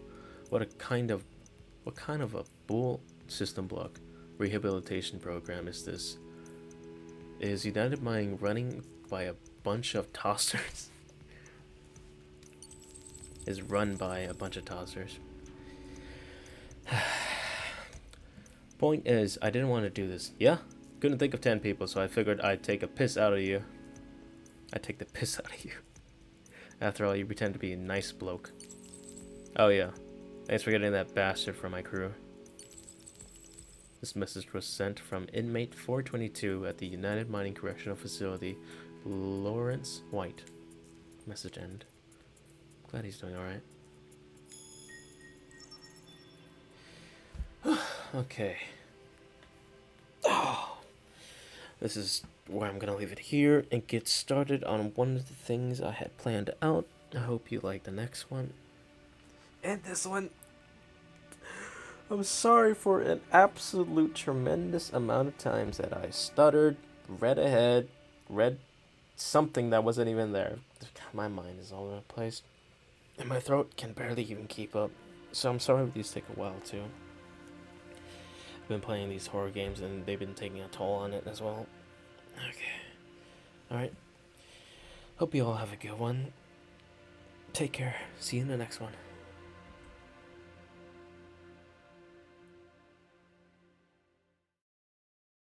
What kind of a bull system block rehabilitation program is this? Is United Mind running by a bunch of tossers? Is run by a bunch of tossers. Point is, I didn't want to do this. Yeah? Couldn't think of 10 people, so I figured I'd take a piss out of you. I'd take the piss out of you. After all, you pretend to be a nice bloke. Oh yeah. Thanks for getting that bastard from my crew. This message was sent from inmate 422 at the United Mining Correctional Facility, Lawrence White. Message end. Glad he's doing alright. Okay. Oh. This is where I'm gonna leave it here and get started on one of the things I had planned out. I hope you like the next one. And this one. I'm sorry for an absolute tremendous amount of times that I stuttered, read ahead, read something that wasn't even there. My mind is all over the place. And my throat can barely even keep up. So I'm sorry if these take a while too. I've been playing these horror games and they've been taking a toll on it as well. Okay. Alright. Hope you all have a good one. Take care. See you in the next one.